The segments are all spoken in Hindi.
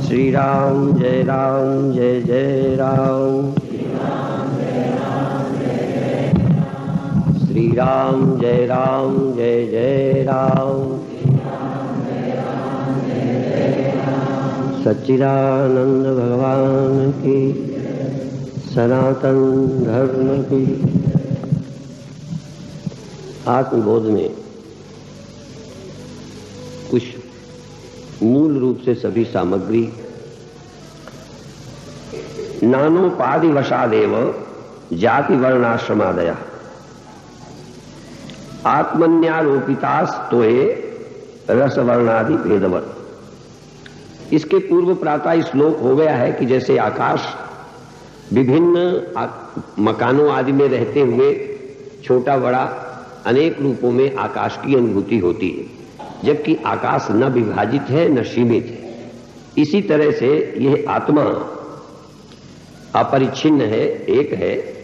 श्री राम जय जय राम। श्री राम जय जय राम। सच्चिदानंद भगवान की, सनातन धर्म की। आत्मबोध में कुछ मूल रूप से सभी सामग्री नानोपाधि वशादेव जाति वर्णाश्रमादया आत्मन्यारोपितास्तोये रसवर्णादि भेदवत। इसके पूर्व प्रातः श्लोक हो गया है कि जैसे आकाश विभिन्न मकानों आदि में रहते हुए छोटा बड़ा अनेक रूपों में आकाश की अनुभूति होती है, जबकि आकाश न विभाजित है न सीमित है। इसी तरह से यह आत्मा अपरिच्छिन्न है, एक है,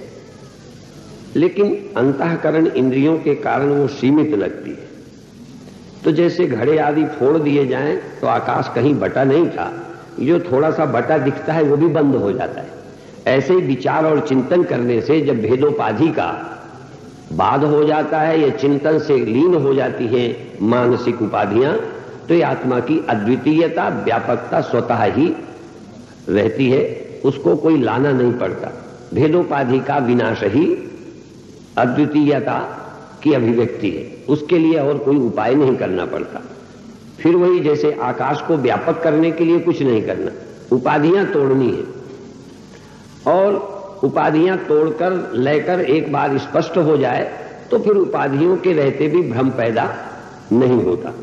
लेकिन अंतःकरण इंद्रियों के कारण वो सीमित लगती है। तो जैसे घड़े आदि फोड़ दिए जाएं तो आकाश कहीं बटा नहीं था, जो थोड़ा सा बटा दिखता है वो भी बंद हो जाता है। ऐसे ही विचार और चिंतन करने से जब भेदोपाधि का बाध हो जाता है या चिंतन से लीन हो जाती है मानसिक उपाधियां, तो ये आत्मा की अद्वितीयता व्यापकता स्वतः ही रहती है, उसको कोई लाना नहीं पड़ता। भेदोपाधि का विनाश ही अद्वितीयता की अभिव्यक्ति है, उसके लिए और कोई उपाय नहीं करना पड़ता। फिर वही जैसे आकाश को व्यापक करने के लिए कुछ नहीं करना, उपाधियां तोड़नी है, और उपाधियां तोड़कर लेकर एक बार स्पष्ट हो जाए तो फिर उपाधियों के रहते भी भ्रम पैदा नहीं होता।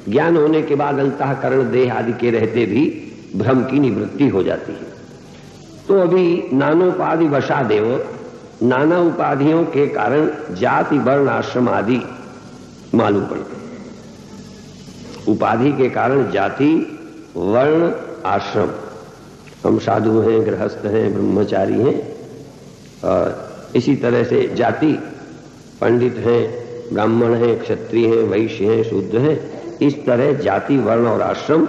ज्ञान होने के बाद अंतःकरण देह आदि के रहते भी भ्रम की निवृत्ति हो जाती है। तो अभी नानोपाधि वशादेव, नाना उपाधियों के कारण जाति वर्ण आश्रम आदि मालूम पड़ते हैं। उपाधि के कारण जाति वर्ण आश्रम, हम साधु हैं, गृहस्थ हैं, ब्रह्मचारी हैं, और इसी तरह से जाति पंडित हैं, ब्राह्मण हैं, क्षत्रिय हैं, वैश्य हैं, शूद्र हैं, इस तरह जाति वर्ण और आश्रम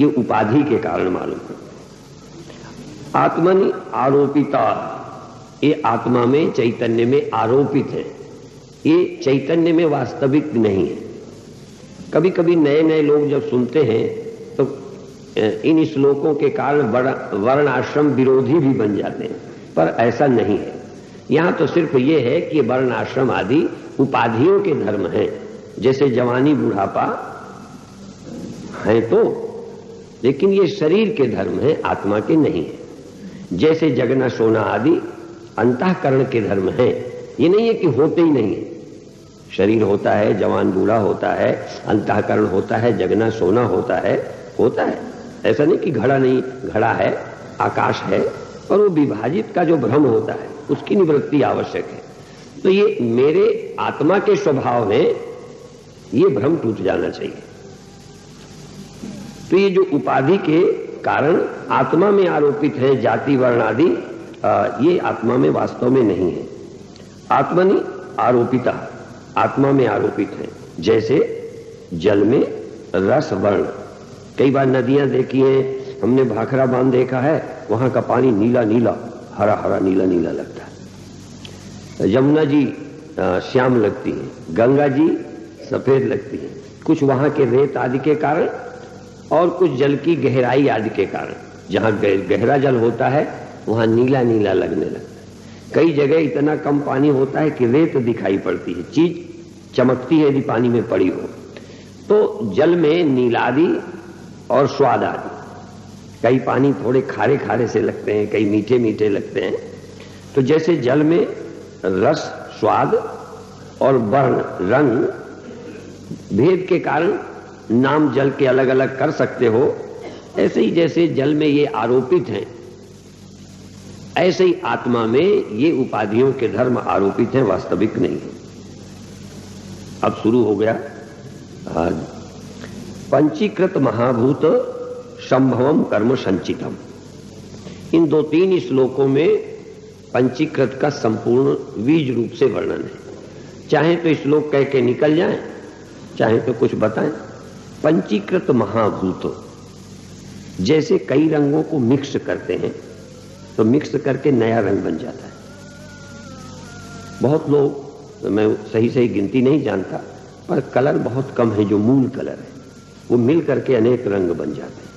ये उपाधि के कारण मालूम पड़ते। आत्मनि आरोपिता, ये आत्मा में चैतन्य में आरोपित है, ये चैतन्य में वास्तविक नहीं है। कभी कभी नए नए लोग जब सुनते हैं तो इन श्लोकों के कारण वर्ण आश्रम विरोधी भी बन जाते हैं, पर ऐसा नहीं है। यहां तो सिर्फ ये है कि वर्ण आश्रम आदि उपाधियों के धर्म हैं, जैसे जवानी बुढ़ापा है तो, लेकिन ये शरीर के धर्म है, आत्मा के नहीं है। जैसे जगना सोना आदि अंतःकरण के धर्म हैं, ये नहीं है कि होते ही नहीं है। शरीर होता है, जवान बूढ़ा होता है, अंतःकरण होता है, जगना सोना होता है, ऐसा नहीं कि घड़ा नहीं, घड़ा है, आकाश है, पर वो विभाजित का जो भ्रम होता है उसकी निवृत्ति आवश्यक है। तो ये मेरे आत्मा के स्वभाव में ये भ्रम टूट जाना चाहिए। तो ये जो उपाधि के कारण आत्मा में आरोपित है जाति वर्ण आदि, ये आत्मा में वास्तव में नहीं है। आत्मनि आरोपिता, आत्मा में आरोपित है। जैसे जल में रस वर्ण, कई बार नदियां देखी हैं, हमने भाखरा बांध देखा है, वहां का पानी नीला नीला, हरा हरा नीला नीला लगता है। यमुना जी श्याम लगती है, गंगा जी सफेद लगती है, कुछ वहां के रेत आदि के कारण और कुछ जल की गहराई आदि के कारण। जहां गहरा जल होता है वहां नीला नीला लगने लगता है। कई जगह इतना कम पानी होता है कि रेत दिखाई पड़ती है, चीज चमकती है यदि पानी में पड़ी हो। तो जल में नीलादि और स्वाद आदि, कई पानी थोड़े खारे खारे से लगते हैं, कई मीठे मीठे लगते हैं। तो जैसे जल में रस स्वाद और वर्ण रंग भेद के कारण नाम जल के अलग अलग कर सकते हो, ऐसे ही जैसे जल में ये आरोपित हैं, ऐसे ही आत्मा में ये उपाधियों के धर्म आरोपित हैं, वास्तविक नहीं है। अब शुरू हो गया पंचीकृत महाभूत संभवम कर्म संचितम। इन 2-3 श्लोकों में पंचीकृत का संपूर्ण बीज रूप से वर्णन है। चाहे तो श्लोक कह के निकल जाएं, चाहे तो कुछ बताएं। पंचीकृत महाभूत, जैसे कई रंगों को मिक्स करते हैं तो मिक्स करके नया रंग बन जाता है। बहुत लोग, मैं सही गिनती नहीं जानता, पर कलर बहुत कम है जो मूल कलर है, वो मिल करके अनेक रंग बन जाते हैं।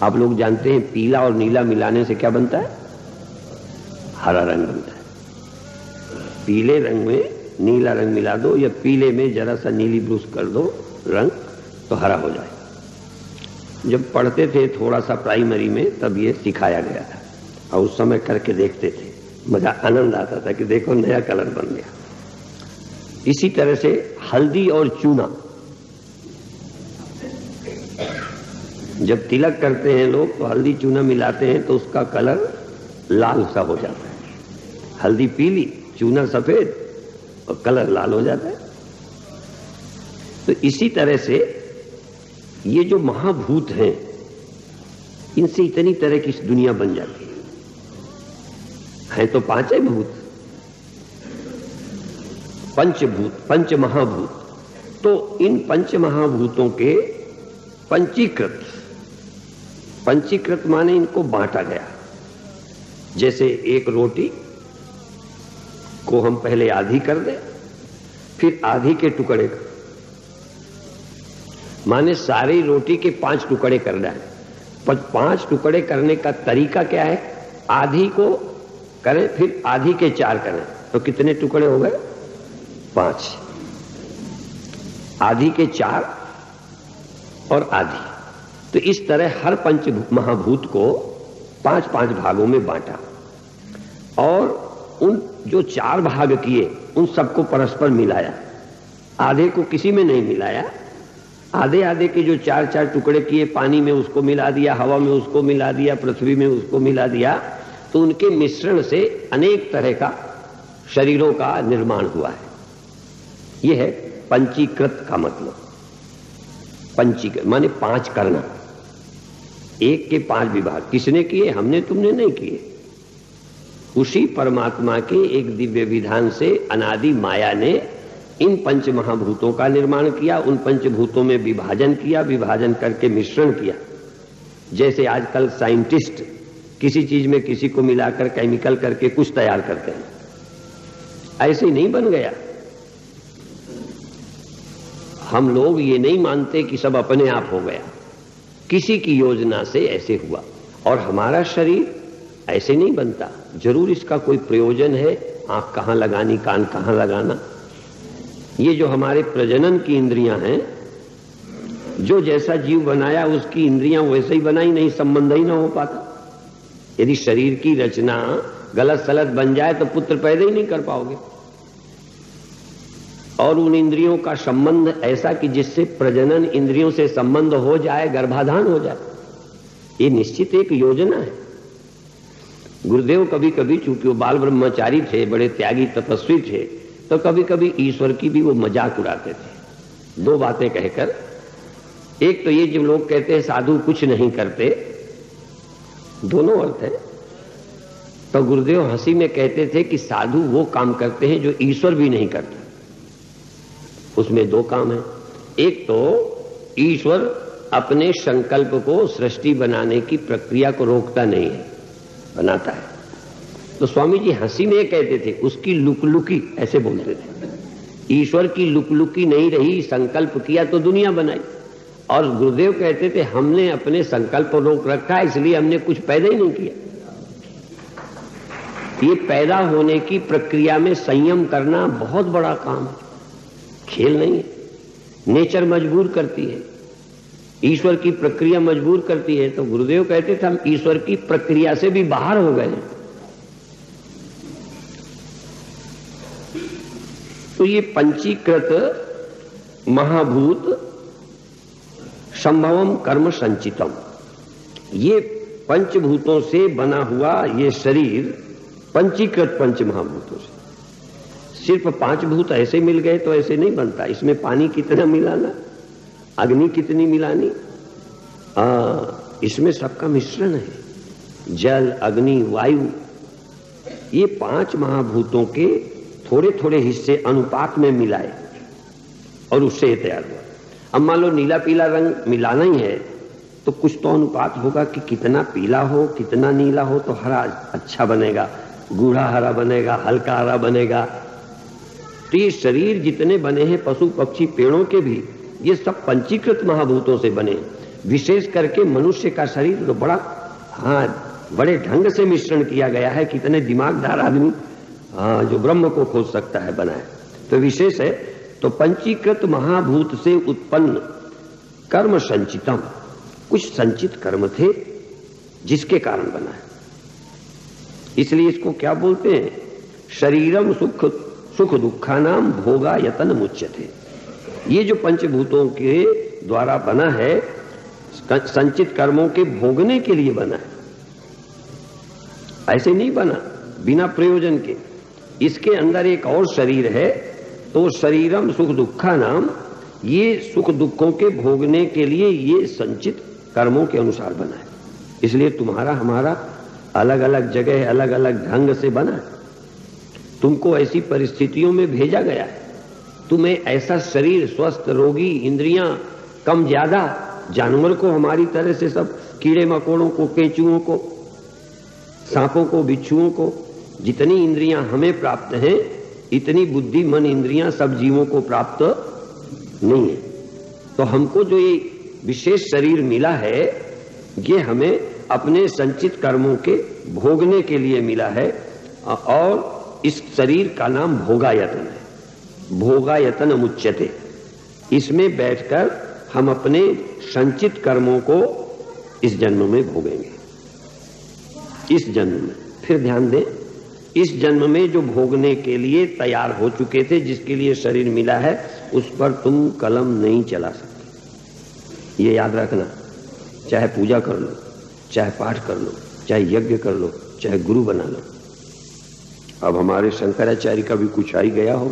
आप लोग जानते हैं पीला और नीला मिलाने से क्या बनता है? हरा रंग बनता है। पीले रंग में नीला रंग मिला दो या पीले में जरा सा नीली ब्रूस कर दो रंग, तो हरा हो जाए। जब पढ़ते थे थोड़ा सा प्राइमरी में तब ये सिखाया गया था और उस समय करके देखते थे, मजा आनंद आता था कि देखो नया कलर बन गया। इसी तरह से हल्दी और चूना, जब तिलक करते हैं लोग तो हल्दी चूना मिलाते हैं तो उसका कलर लाल सा हो जाता है। हल्दी पीली, चूना सफेद और कलर लाल हो जाता है। तो इसी तरह से ये जो महाभूत हैं, इनसे इतनी तरह की दुनिया बन जाती है तो पांच भूत, पंचभूत, पंच महाभूत। तो इन पंच महाभूतों के पंचीकृत, पंचीकृत माने इनको बांटा गया। जैसे एक रोटी को हम पहले आधी कर दें, फिर आधी के टुकड़े कर, माने सारी रोटी के 5 टुकड़े करना है। पर 5 टुकड़े करने का तरीका क्या है? आधी को करें फिर आधी के 4 करें, तो कितने टुकड़े हो गए? 5। आधी के 4 और आधी। तो इस तरह हर पंच महाभूत को 5-5 भागों में बांटा और उन जो 4 भाग किए उन सबको परस्पर मिलाया। आधे को किसी में नहीं मिलाया, आधे आधे के जो 4-4 टुकड़े किए, पानी में उसको मिला दिया, हवा में उसको मिला दिया, पृथ्वी में उसको मिला दिया, तो उनके मिश्रण से अनेक तरह का शरीरों का निर्माण हुआ है। यह है पंचीकृत का मतलब। पंचीकृत माने 5 करना, एक के 5 विभाग। किसने किए? हमने, तुमने नहीं किए। उसी परमात्मा के एक दिव्य विधान से अनादि माया ने इन पंच महाभूतों का निर्माण किया, उन पंचभूतों में विभाजन किया, विभाजन करके मिश्रण किया। जैसे आजकल साइंटिस्ट किसी चीज में किसी को मिलाकर केमिकल करके कुछ तैयार करते हैं, ऐसे ही नहीं बन गया। हम लोग ये नहीं मानते कि सब अपने आप हो गया, किसी की योजना से ऐसे हुआ। और हमारा शरीर ऐसे नहीं बनता, जरूर इसका कोई प्रयोजन है। आंख कहां लगानी, कान कहां लगाना। ये जो हमारे प्रजनन की इंद्रियां हैं, जो जैसा जीव बनाया उसकी इंद्रियां वैसे ही बनाई, नहीं संबंध ही ना हो पाता। यदि शरीर की रचना गलत सलत बन जाए तो पुत्र पैदा ही नहीं कर पाओगे। और उन इंद्रियों का संबंध ऐसा कि जिससे प्रजनन इंद्रियों से संबंध हो जाए, गर्भाधान हो जाए, ये निश्चित एक योजना है। गुरुदेव कभी कभी, चूंकि वो बाल ब्रह्मचारी थे, बड़े त्यागी तपस्वी थे, तो कभी कभी ईश्वर की भी वो मजाक उड़ाते थे। 2 बातें कहकर, एक तो ये जो लोग कहते हैं साधु कुछ नहीं करते, दोनों अर्थ है। तो गुरुदेव हंसी में कहते थे कि साधु वो काम करते हैं जो ईश्वर भी नहीं करता। उसमें 2 काम है। एक तो ईश्वर अपने संकल्प को, सृष्टि बनाने की प्रक्रिया को रोकता नहीं है, बनाता है। तो स्वामी जी हंसी में कहते थे उसकी लुकलुकी, ऐसे बोलते थे, ईश्वर की लुकलुकी नहीं रही, संकल्प किया तो दुनिया बनाई। और गुरुदेव कहते थे हमने अपने संकल्प को रोक रखा है, इसलिए हमने कुछ पैदा ही नहीं किया। ये पैदा होने की प्रक्रिया में संयम करना बहुत बड़ा काम है, खेल नहीं है। नेचर मजबूर करती है, ईश्वर की प्रक्रिया मजबूर करती है। तो गुरुदेव कहते थे हम ईश्वर की प्रक्रिया से भी बाहर हो गए। तो ये पंचीकृत महाभूत संभवम कर्म संचितम, ये पंचभूतों से बना हुआ ये शरीर पंचीकृत पंच महाभूतों से। सिर्फ 5 भूत ऐसे मिल गए तो ऐसे नहीं बनता। इसमें पानी कितना मिलाना, अग्नि कितनी मिलानी, इसमें सबका मिश्रण है। जल, अग्नि, वायु, ये 5 महाभूतों के थोड़े थोड़े हिस्से अनुपात में मिलाए और उससे ये तैयार हुआ। अब मान लो नीला पीला रंग मिलाना ही है तो कुछ तो अनुपात होगा कि कितना पीला हो, कितना नीला हो तो हरा अच्छा बनेगा, गूढ़ा हरा बनेगा, हल्का हरा बनेगा। तो ये शरीर जितने बने हैं पशु पक्षी पेड़ों के भी, ये सब पंचीकृत महाभूतों से बने। विशेष करके मनुष्य का शरीर तो बड़े ढंग से मिश्रण किया गया है। कितने दिमागदार आदमी जो ब्रह्म को खोज सकता है बनाए, तो विशेष है। तो पंचीकृत महाभूत से उत्पन्न कर्म संचितम, कुछ संचित कर्म थे जिसके कारण बना है। इसलिए इसको क्या बोलते हैं? शरीरम सुख दुखानाम भोगा यतन मुच्यते। ये जो पंचभूतों के द्वारा बना है, संचित कर्मों के भोगने के लिए बना है, ऐसे नहीं बना बिना प्रयोजन के। इसके अंदर एक और शरीर है, तो शरीरम सुख दुखानाम, ये सुख दुखों के भोगने के लिए ये संचित कर्मों के अनुसार बना है। इसलिए तुम्हारा हमारा अलग अलग जगह अलग अलग ढंग से बना है। तुमको ऐसी परिस्थितियों में भेजा गया है, तुम्हें ऐसा शरीर, स्वस्थ रोगी, इंद्रियां कम ज्यादा, जानवर को हमारी तरह से सब कीड़े मकोड़ों को, केंचुओं को, सांपों को, बिच्छुओं को, जितनी इंद्रियां हमें प्राप्त हैं इतनी बुद्धि मन इंद्रियां सब जीवों को प्राप्त नहीं है। तो हमको जो ये विशेष शरीर मिला है, ये हमें अपने संचित कर्मों के भोगने के लिए मिला है। और इस शरीर का नाम भोगायतन है। भोगायतन मुच्यते। इसमें बैठकर हम अपने संचित कर्मों को इस जन्म में भोगेंगे। इस जन्म में, फिर ध्यान दें, इस जन्म में जो भोगने के लिए तैयार हो चुके थे, जिसके लिए शरीर मिला है, उस पर तुम कलम नहीं चला सकते। ये याद रखना। चाहे पूजा कर लो, चाहे पाठ कर लो, चाहे यज्ञ कर लो, चाहे गुरु बना लो। अब हमारे शंकराचार्य का भी कुछ आ ही गया हो,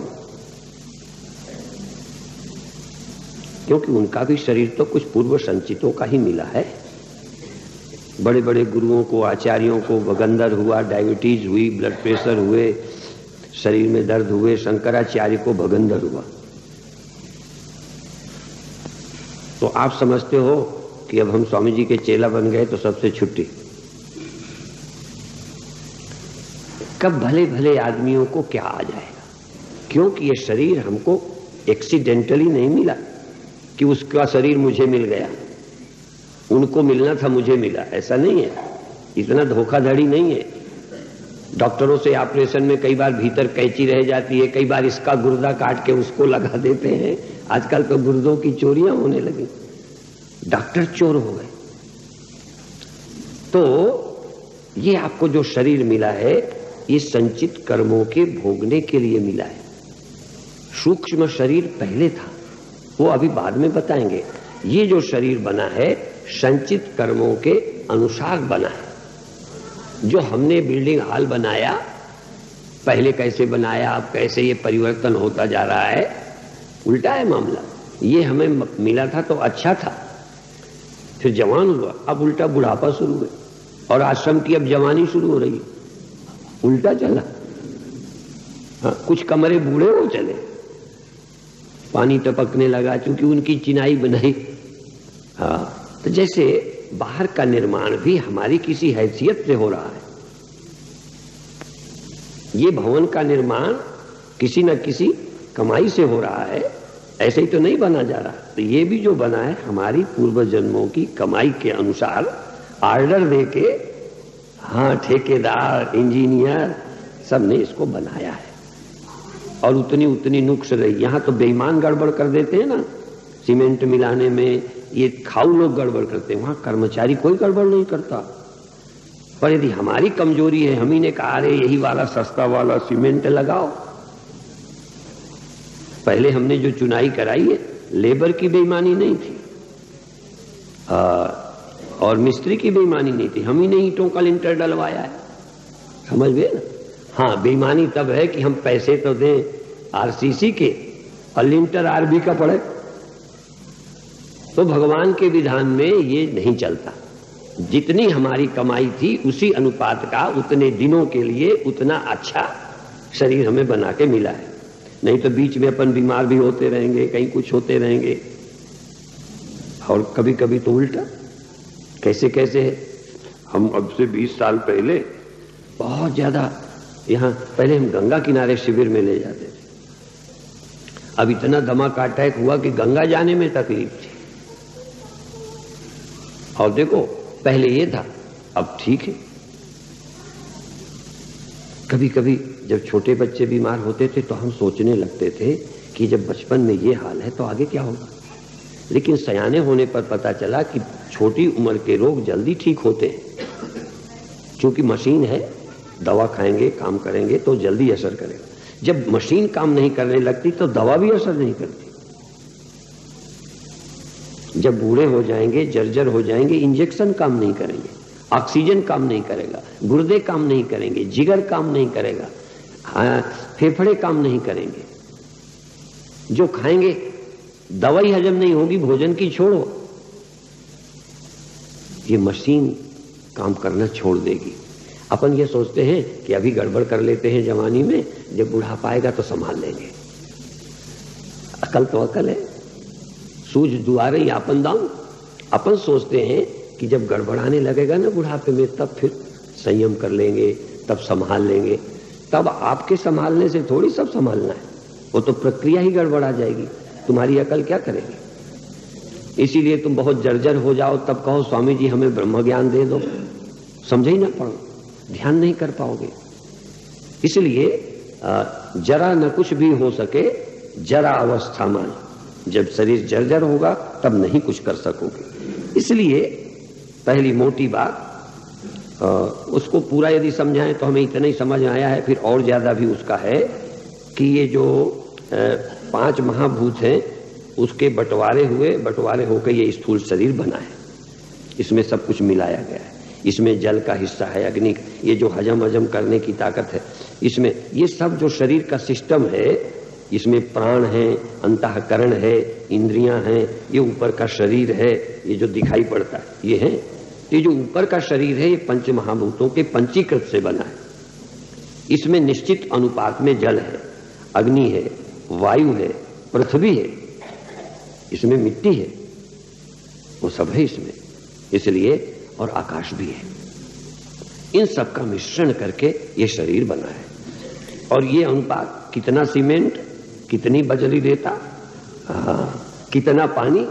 क्योंकि उनका भी शरीर तो कुछ पूर्व संचितों का ही मिला है। बड़े बड़े गुरुओं को, आचार्यों को भगंदर हुआ, डायबिटीज हुई, ब्लड प्रेशर हुए, शरीर में दर्द हुए, शंकराचार्य को भगंदर हुआ। तो आप समझते हो कि अब हम स्वामी जी के चेला बन गए तो सबसे छुट्टी। कब भले भले आदमियों को क्या आ जाएगा, क्योंकि ये शरीर हमको एक्सीडेंटली नहीं मिला कि उसका शरीर मुझे मिल गया, उनको मिलना था मुझे मिला, ऐसा नहीं है। इतना धोखाधड़ी नहीं है। डॉक्टरों से ऑपरेशन में कई बार भीतर कैंची रह जाती है, कई बार इसका गुर्दा काट के उसको लगा देते हैं। आजकल तो गुर्दों की चोरियां होने लगी, डॉक्टर चोर हो गए। तो ये आपको जो शरीर मिला है, ये संचित कर्मों के भोगने के लिए मिला है। सूक्ष्म शरीर पहले था, वो अभी बाद में बताएंगे। ये जो शरीर बना है संचित कर्मों के अनुसार बना है। जो हमने बिल्डिंग हाल बनाया, पहले कैसे बनाया, अब कैसे ये परिवर्तन होता जा रहा है, उल्टा है मामला। ये हमें मिला था तो अच्छा था, फिर जवान हुआ, अब उल्टा बुढ़ापा शुरू हुआ, और आश्रम की अब जवानी शुरू हो रही है, उल्टा चला। हाँ, कुछ कमरे बूढ़े हो चले, पानी टपकने लगा क्योंकि उनकी चिनाई बनाई। हाँ, तो जैसे बाहर का निर्माण भी हमारी किसी हैसियत से हो रहा है। ये भवन का निर्माण किसी न किसी कमाई से हो रहा है, ऐसे ही तो नहीं बना जा रहा। तो ये भी जो बना है हमारी पूर्व जन्मों की कमाई के अनुसार ऑर्डर देके, हाँ, ठेकेदार, इंजीनियर सब ने इसको बनाया है। और उतनी उतनी नुक्स रही। यहां तो बेईमान गड़बड़ कर देते हैं ना, सीमेंट मिलाने में ये खाऊ लोग गड़बड़ करते हैं, वहां कर्मचारी कोई गड़बड़ नहीं करता। पर यदि हमारी कमजोरी है, हम ही ने कहा अरे यही वाला सस्ता वाला सीमेंट लगाओ। पहले हमने जो चुनाई कराई है, लेबर की बेईमानी नहीं थी और मिस्त्री की बेईमानी नहीं थी, हम ही ने ईंटों का लिंटर डलवाया है। समझ गए ना? हाँ, बेईमानी तब है कि हम पैसे तो दें आरसीसी के और लिंटर आरबी का पड़े, तो भगवान के विधान में ये नहीं चलता। जितनी हमारी कमाई थी उसी अनुपात का उतने दिनों के लिए उतना अच्छा शरीर हमें बना के मिला है। नहीं तो बीच में अपन बीमार भी होते रहेंगे, कहीं कुछ होते रहेंगे, और कभी कभी तो उल्टा। कैसे कैसे है। हम अब से 20 साल पहले बहुत ज्यादा यहाँ, पहले हम गंगा किनारे शिविर में ले जाते थे। अब इतना धमाका अटैक हुआ कि गंगा जाने में तकलीफ थी। और देखो पहले ये था, अब ठीक है। कभी कभी जब छोटे बच्चे बीमार होते थे तो हम सोचने लगते थे कि जब बचपन में ये हाल है तो आगे क्या होगा। लेकिन सयाने होने पर पता चला कि छोटी उम्र के रोग जल्दी ठीक होते हैं, क्योंकि मशीन है, दवा खाएंगे काम करेंगे तो जल्दी असर करेगा। जब मशीन काम नहीं करने लगती तो दवा भी असर नहीं करती। जब बूढ़े हो जाएंगे, जर्जर हो जाएंगे, इंजेक्शन काम नहीं करेंगे, ऑक्सीजन काम नहीं करेगा, गुर्दे काम नहीं करेंगे, जिगर काम नहीं करेगा, फेफड़े काम नहीं करेंगे। जो खाएंगे दवाई हजम नहीं होगी, भोजन की छोड़ो, ये मशीन काम करना छोड़ देगी। अपन ये सोचते हैं कि अभी गड़बड़ कर लेते हैं जवानी में, जब बुढ़ापा आएगा तो संभाल लेंगे। अकल तो अकल है, सूझ दुआरे यापन दाऊं। अपन सोचते हैं कि जब गड़बड़ाने लगेगा ना बुढ़ापे में, तब फिर संयम कर लेंगे, तब संभाल लेंगे। तब आपके संभालने से थोड़ी सब संभालना है, वो तो प्रक्रिया ही गड़बड़ा जाएगी, तुम्हारी अकल क्या करेगी। इसीलिए तुम बहुत जर्जर हो जाओ तब कहो स्वामी जी हमें ब्रह्म ज्ञान दे दो, समझे ही ना पड़ो, ध्यान नहीं कर पाओगे। इसलिए जरा न कुछ भी हो सके जरा अवस्था मान, जब शरीर जर्जर होगा तब नहीं कुछ कर सकोगे। इसलिए पहली मोटी बात, उसको पूरा यदि समझाएं तो हमें इतना ही समझ आया है, फिर और ज्यादा भी उसका है कि ये जो 5 महाभूत हैं उसके बंटवारे होकर ये स्थूल शरीर बना है। इसमें सब कुछ मिलाया गया है। इसमें जल का हिस्सा है, अग्नि, ये जो हजम करने की ताकत है, इसमें ये सब जो शरीर का सिस्टम है, इसमें प्राण है, अंतःकरण है, इंद्रियां हैं, ये ऊपर का शरीर है, ये जो दिखाई पड़ता है ये है। ये जो ऊपर का शरीर है ये 5 महाभूतों के पंचीकृत से बना है। इसमें निश्चित अनुपात में जल है, अग्नि है, वायु है, पृथ्वी है, इसमें मिट्टी है, वो सब है इसमें, इसलिए, और आकाश भी है। इन सब का मिश्रण करके ये शरीर बना है। और ये अनुपात, कितना सीमेंट, कितनी बजरी रेता, कितना पानी,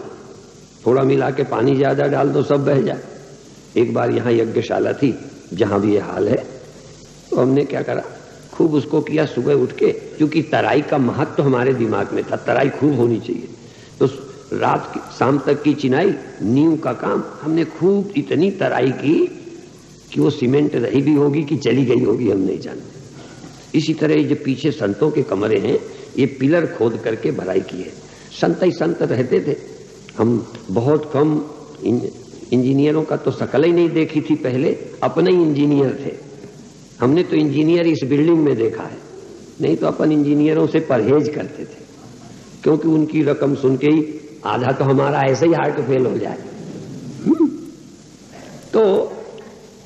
थोड़ा मिला के पानी ज्यादा डाल दो सब बह जाए। एक बार यहां यज्ञशाला थी जहां भी ये हाल है, तो हमने क्या करा, खूब उसको किया सुबह उठ के, क्योंकि तराई का महत्व तो हमारे दिमाग में था, तराई खूब होनी चाहिए। तो रात शाम तक की चिनाई, नींव का काम, हमने खूब इतनी तराई की कि वो सीमेंट रही भी होगी कि चली गई होगी हम नहीं जानते। इसी तरह जो पीछे संतों के कमरे हैं, ये पिलर खोद करके भराई की है। संत ही संत रहते थे, हम बहुत कम इंजीनियरों का तो शकल ही नहीं देखी थी पहले, अपने ही इंजीनियर थे। हमने तो इंजीनियर इस बिल्डिंग में देखा है, नहीं तो अपन इंजीनियरों से परहेज करते थे, क्योंकि उनकी रकम सुन के ही आधा तो हमारा ऐसे ही हार्ट फेल हो जाए। तो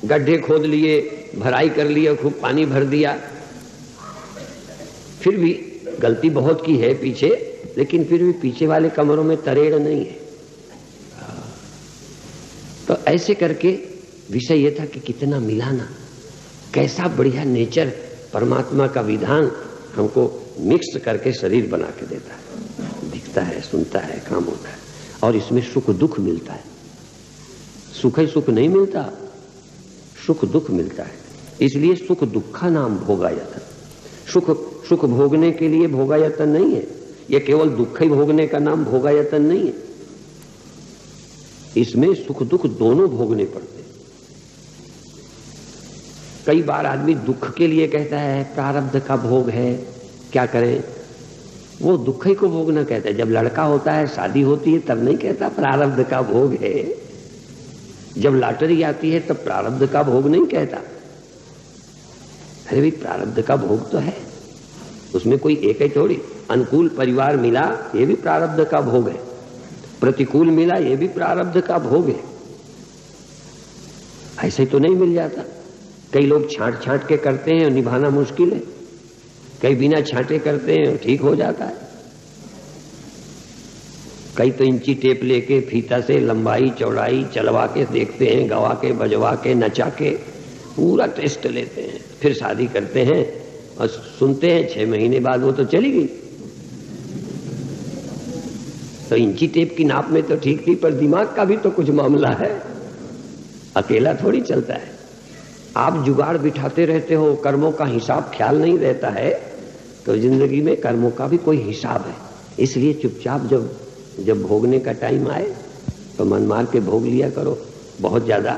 गड्ढे खोद लिए, भराई कर लिए, खूब पानी भर दिया। फिर भी गलती बहुत की है पीछे, लेकिन फिर भी पीछे वाले कमरों में तरेड़ नहीं है। तो ऐसे करके विषय यह था कि कितना मिलाना, कैसा बढ़िया नेचर, परमात्मा का विधान हमको मिक्स करके शरीर बना के देता है। दिखता है, सुनता है, काम होता है, और इसमें सुख दुख मिलता है। सुख ही सुख नहीं मिलता, सुख दुख मिलता है। इसलिए सुख दुखा नाम भोगायतन। सुख भोगने के लिए भोगायतन नहीं है, यह केवल दुख ही भोगने का नाम भोगायतन नहीं है। इसमें सुख दुख दोनों भोगने पड़ते। कई बार आदमी दुख के लिए कहता है प्रारब्ध का भोग है, क्या करें, वो दुख ही को भोगना कहता है। जब लड़का होता है, शादी होती है, तब नहीं कहता प्रारब्ध का भोग है। जब लॉटरी आती है तब प्रारब्ध का भोग नहीं कहता। अरे भाई प्रारब्ध का भोग तो है, उसमें कोई एक ही थोड़ी। अनुकूल परिवार मिला, ये भी प्रारब्ध का भोग है। प्रतिकूल मिला, ये भी प्रारब्ध का भोग है। ऐसे तो नहीं मिल जाता। कई लोग छांट छांट के करते हैं और निभाना मुश्किल है, कई बिना छांटे करते हैं और ठीक हो जाता है। कई तो इंची टेप लेके फीता से लंबाई चौड़ाई चलवा के देखते हैं, गवा के बजवा के नचा के पूरा टेस्ट लेते हैं, फिर शादी करते हैं और सुनते हैं 6 महीने बाद वो तो चली गई। तो इंची टेप की नाप में तो ठीक थी, पर दिमाग का भी तो कुछ मामला है, अकेला थोड़ी चलता है। आप जुगाड़ बिठाते रहते हो, कर्मों का हिसाब ख्याल नहीं रहता है, तो जिंदगी में कर्मों का भी कोई हिसाब है। इसलिए चुपचाप जब भोगने का टाइम आए तो मन मार के भोग लिया करो, बहुत ज्यादा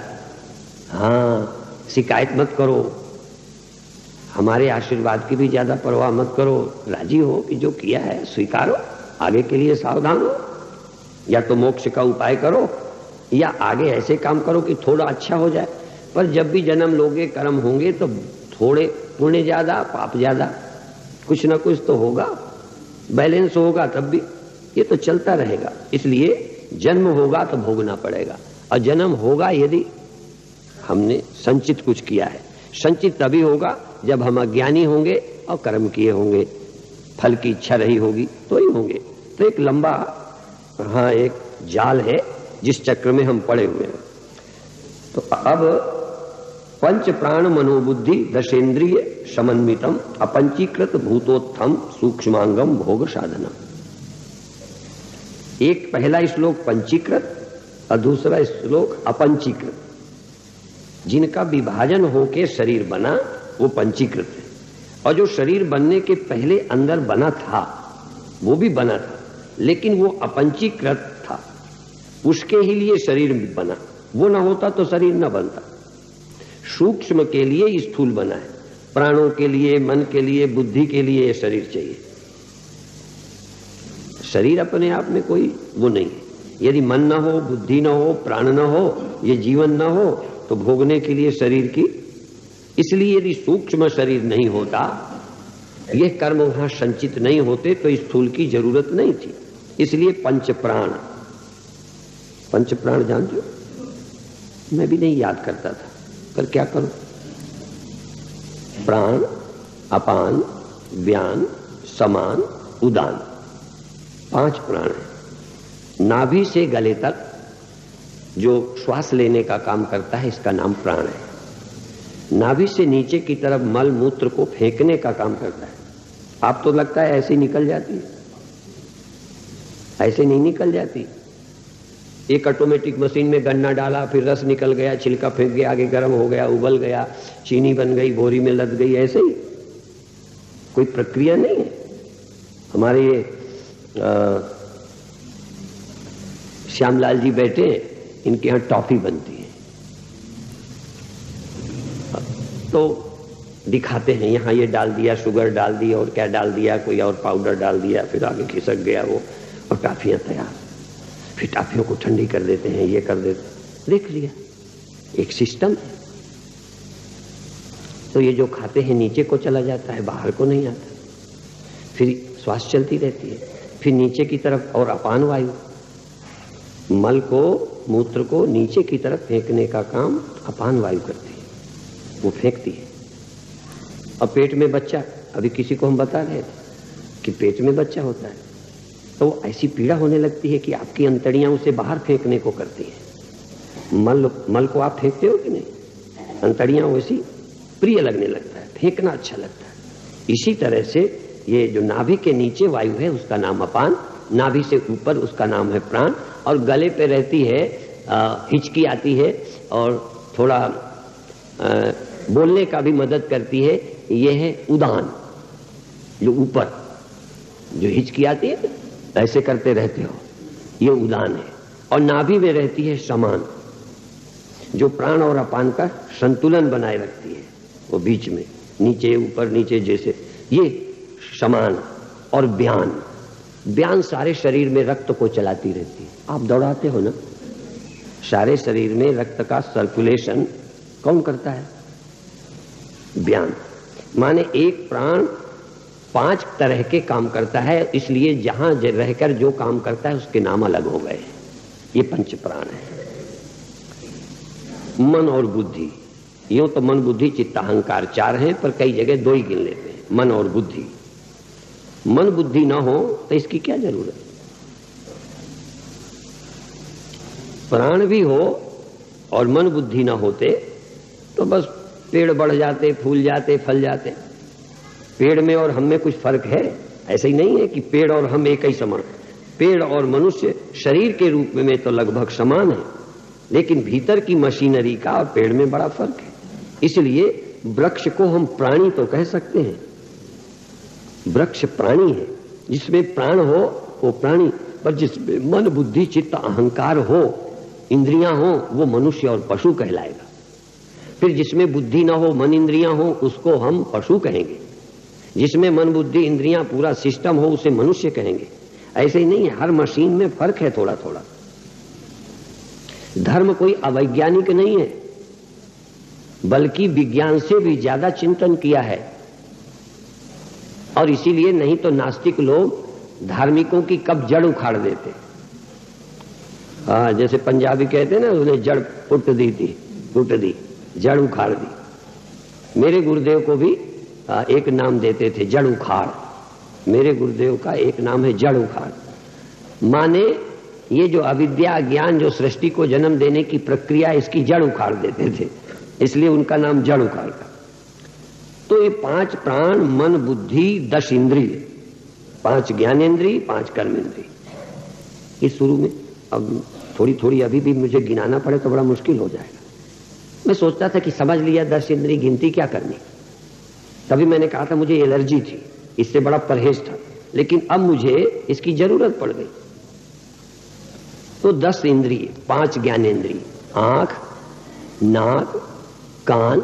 शिकायत मत करो, हमारे आशीर्वाद की भी ज्यादा परवाह मत करो, राजी हो कि जो किया है स्वीकारो, आगे के लिए सावधान हो, या तो मोक्ष का उपाय करो या आगे ऐसे काम करो कि थोड़ा अच्छा हो जाए। पर जब भी जन्म लोगे, कर्म होंगे तो थोड़े पुण्य ज्यादा पाप ज्यादा, कुछ ना कुछ तो होगा, बैलेंस होगा, तब भी ये तो चलता रहेगा। इसलिए जन्म होगा तो भोगना पड़ेगा, और जन्म होगा यदि हमने संचित कुछ किया है। संचित तभी होगा जब हम अज्ञानी होंगे और कर्म किए होंगे, फल की इच्छा रही होगी तो ही होंगे। तो एक लंबा एक जाल है जिस चक्र में हम पड़े हुए हैं। तो अब पंच प्राण मनोबुद्धि दशेंद्रिय समन्वितम अपंचीकृत भूतोत्थम सूक्ष्मांगम भोग साधनम। एक पहला श्लोक पंचीकृत और दूसरा श्लोक अपंचीकृत। जिनका विभाजन होके शरीर बना वो पंचीकृत है, और जो शरीर बनने के पहले अंदर बना था वो भी बना था, लेकिन वो अपंचीकृत था, उसके ही लिए शरीर बना, वो ना होता तो शरीर ना बनता। सूक्ष्म के लिए स्थूल बना है, प्राणों के लिए, मन के लिए, बुद्धि के लिए ये शरीर चाहिए। शरीर अपने आप में कोई वो नहीं है। यदि मन ना हो, बुद्धि ना हो, प्राण ना हो, ये जीवन ना हो, तो भोगने के लिए शरीर की। इसलिए यदि सूक्ष्म शरीर नहीं होता, ये कर्म वहां संचित नहीं होते, तो स्थूल की जरूरत नहीं थी। इसलिए पंच प्राण, पंच प्राण जानते हो? मैं भी नहीं याद करता था, पर क्या करूं? प्राण, अपान, व्यान, समान, उदान, 5 प्राण है। नाभि से गले तक जो श्वास लेने का काम करता है, इसका नाम प्राण है। नाभि से नीचे की तरफ मल मूत्र को फेंकने का काम करता है। आप तो लगता है ऐसे निकल जाती है, ऐसे नहीं निकल जाती। एक ऑटोमेटिक मशीन में गन्ना डाला, फिर रस निकल गया, छिलका फेंक गया, आगे गर्म हो गया, उबल गया, चीनी बन गई, बोरी में लद गई, ऐसे ही कोई प्रक्रिया नहीं है। हमारे ये श्यामलाल जी बैठे, इनके यहां टॉफी बनती है, तो दिखाते हैं यहां ये डाल दिया, शुगर डाल दी, और क्या डाल दिया, कोई और पाउडर डाल दिया, फिर आगे खिसक गया वो, और टॉफियां तैयार। फिर टॉफियों को ठंडी कर देते हैं, ये कर देते हैं, देख लिया, एक सिस्टम है। तो ये जो खाते हैं नीचे को चला जाता है, बाहर को नहीं आता, फिर श्वास चलती रहती है, फिर नीचे की तरफ, और अपान वायु मल को, मूत्र को नीचे की तरफ फेंकने का काम अपान वायु करती है, वो फेंकती है। और पेट में बच्चा, अभी किसी को हम बता रहे थे कि पेट में बच्चा होता है, तो ऐसी पीड़ा होने लगती है कि आपकी अंतड़ियां उसे बाहर फेंकने को करती है। मल को आप फेंकते हो कि नहीं? अंतड़ियां वैसी प्रिय लगने लगता है, फेंकना अच्छा लगता है। इसी तरह से ये जो नाभि के नीचे वायु है उसका नाम अपान, नाभि से ऊपर उसका नाम है प्राण, और गले पे रहती है, हिचकी आती है और थोड़ा बोलने का भी मदद करती है, ये है उदान। जो ऊपर जो हिचकी आती है, ऐसे करते रहते हो, ये उदान है। और नाभि में रहती है समान, जो प्राण और अपान का संतुलन बनाए रखती है, वो बीच में नीचे ऊपर नीचे जैसे, ये समान। और व्यान, व्यान सारे शरीर में रक्त को चलाती रहती है। आप दौड़ाते हो ना, सारे शरीर में रक्त का सर्कुलेशन कौन करता है? व्यान। माने एक प्राण 5 तरह के काम करता है, इसलिए जहां रहकर जो काम करता है उसके नाम अलग हो गए। ये पंच प्राण है। मन और बुद्धि, यूं तो मन बुद्धि चित्त अहंकार 4 हैं, पर कई जगह 2 ही गिन लेते हैं, मन और बुद्धि। मन बुद्धि ना हो तो इसकी क्या जरूरत? प्राण भी हो और मन बुद्धि ना होते तो बस पेड़ बढ़ जाते, फूल जाते, फल जाते। पेड़ में और हम में कुछ फर्क है? ऐसा ही नहीं है कि पेड़ और हम एक ही समान। पेड़ और मनुष्य शरीर के रूप में तो लगभग समान है, लेकिन भीतर की मशीनरी का और पेड़ में बड़ा फर्क है। इसलिए वृक्ष को हम प्राणी तो कह सकते हैं। वृक्ष प्राणी है, जिसमें प्राण हो वो प्राणी, पर जिसमें मन बुद्धि चित्त अहंकार हो, इंद्रियां हो, वो मनुष्य और पशु कहलाएगा। फिर जिसमें बुद्धि ना हो, मन इंद्रियां हो, उसको हम पशु कहेंगे। जिसमें मन बुद्धि इंद्रियां पूरा सिस्टम हो, उसे मनुष्य कहेंगे। ऐसे ही नहीं है, हर मशीन में फर्क है थोड़ा थोड़ा। धर्म कोई अवैज्ञानिक नहीं है, बल्कि विज्ञान से भी ज्यादा चिंतन किया है। और इसीलिए नहीं तो नास्तिक लोग धार्मिकों की कब जड़ उखाड़ देते। जैसे पंजाबी कहते हैं ना, उसने जड़ पुट दी थी, पुट दी, जड़ उखाड़ दी। मेरे गुरुदेव को भी एक नाम देते थे, जड़ उखाड़। मेरे गुरुदेव का एक नाम है जड़ उखाड़। माने ये जो अविद्या ज्ञान जो सृष्टि को जन्म देने की प्रक्रिया, इसकी जड़ उखाड़ देते थे, इसलिए उनका नाम जड़ उखाड़ का। तो ये 5 प्राण, मन, बुद्धि, 10 इंद्रिय, 5 ज्ञानेंद्रिय, 5 कर्मेंद्रिय। इस शुरू में अब थोड़ी थोड़ी अभी भी मुझे गिनाना पड़े तो बड़ा मुश्किल हो जाएगा। मैं सोचता था कि समझ लिया 10 इंद्रिय, गिनती क्या करनी। तभी मैंने कहा था मुझे एलर्जी थी, इससे बड़ा परहेज था, लेकिन अब मुझे इसकी जरूरत पड़ गई। तो 10 इंद्रिय, 5 ज्ञानेंद्रिय, आंख, नाक, कान,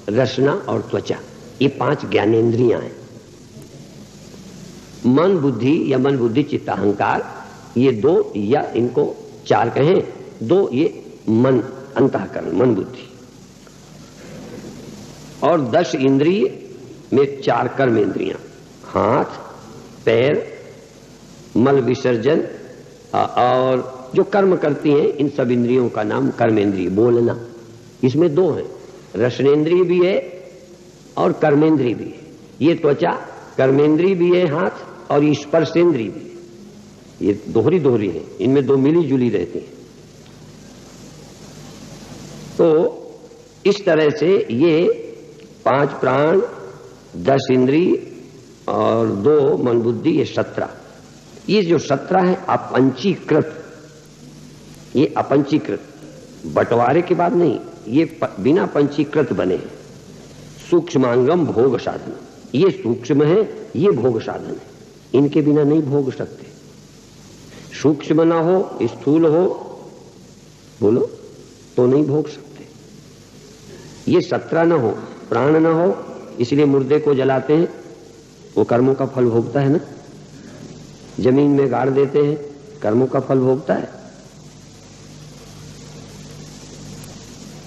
रसना और त्वचा, ये 5 ज्ञानेंद्रियां हैं। मन बुद्धि या मन बुद्धि चित्त अहंकार, ये 2 या इनको 4 कहें, 2 ये मन अंतःकरण, मन बुद्धि। और 10 इंद्रिय में 4 कर्म इंद्रियां, हाथ, पैर, मल विसर्जन और जो कर्म करती हैं, इन सब इंद्रियों का नाम कर्मेंद्रिय। बोलना, इसमें 2 हैं, रसनेन्द्रिय भी है और कर्मेंद्रिय भी है। ये त्वचा कर्मेंद्रिय भी है, हाथ, और ये स्पर्शेंद्रिय भी है। ये दोहरी दोहरी है, इनमें 2 मिली जुली रहती हैं। तो इस तरह से ये 5 प्राण, 10 इंद्रिय और 2 मन बुद्धि, ये 17। ये जो 17 है अपंचीकृत, ये अपंचीकृत, बंटवारे के बाद नहीं, ये बिना पंचीकृत बने हैं। सूक्ष्मांगम भोग साधन, ये सूक्ष्म है, ये भोग साधन है, इनके बिना नहीं भोग सकते। सूक्ष्म ना हो, स्थूल हो, बोलो, तो नहीं भोग सकते। ये 17 ना हो, प्राण ना हो, इसलिए मुर्दे को जलाते हैं, वो कर्मों का फल भोगता है ना। जमीन में गाड़ देते हैं, कर्मों का फल भोगता है।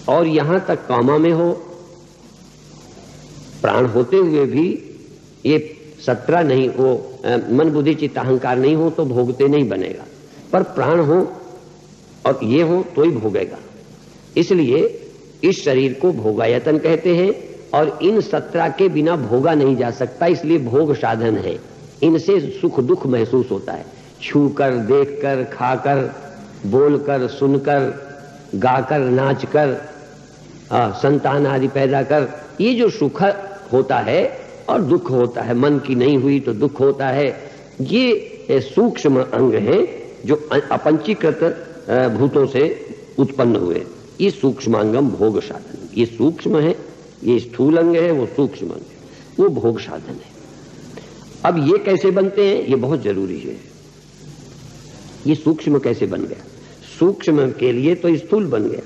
और यहां तक कामा में हो, प्राण होते हुए भी ये 17 नहीं, वो मन बुद्धि चित्त अहंकार नहीं हो तो भोगते नहीं बनेगा। पर प्राण हो और ये हो तो ही भोगेगा। इसलिए इस शरीर को भोगायतन कहते हैं, और इन 17 के बिना भोगा नहीं जा सकता, इसलिए भोग साधन है। इनसे सुख दुख महसूस होता है, छूकर, देखकर, खाकर, बोलकर, सुनकर, गाकर, नाचकर, संतान आदि पैदा कर, ये जो सुख होता है और दुख होता है, मन की नहीं हुई तो दुख होता है, ये सूक्ष्म अंग है जो अपंचीकृत भूतों से उत्पन्न हुए। ये सूक्ष्मांगम भोग साधन, ये सूक्ष्म है, ये स्थूल अंग है, वो सूक्ष्म अंग है, वो भोग साधन है। अब ये कैसे बनते हैं, ये बहुत जरूरी है। ये सूक्ष्म कैसे बन गया? सूक्ष्म के लिए तो स्थूल बन गया।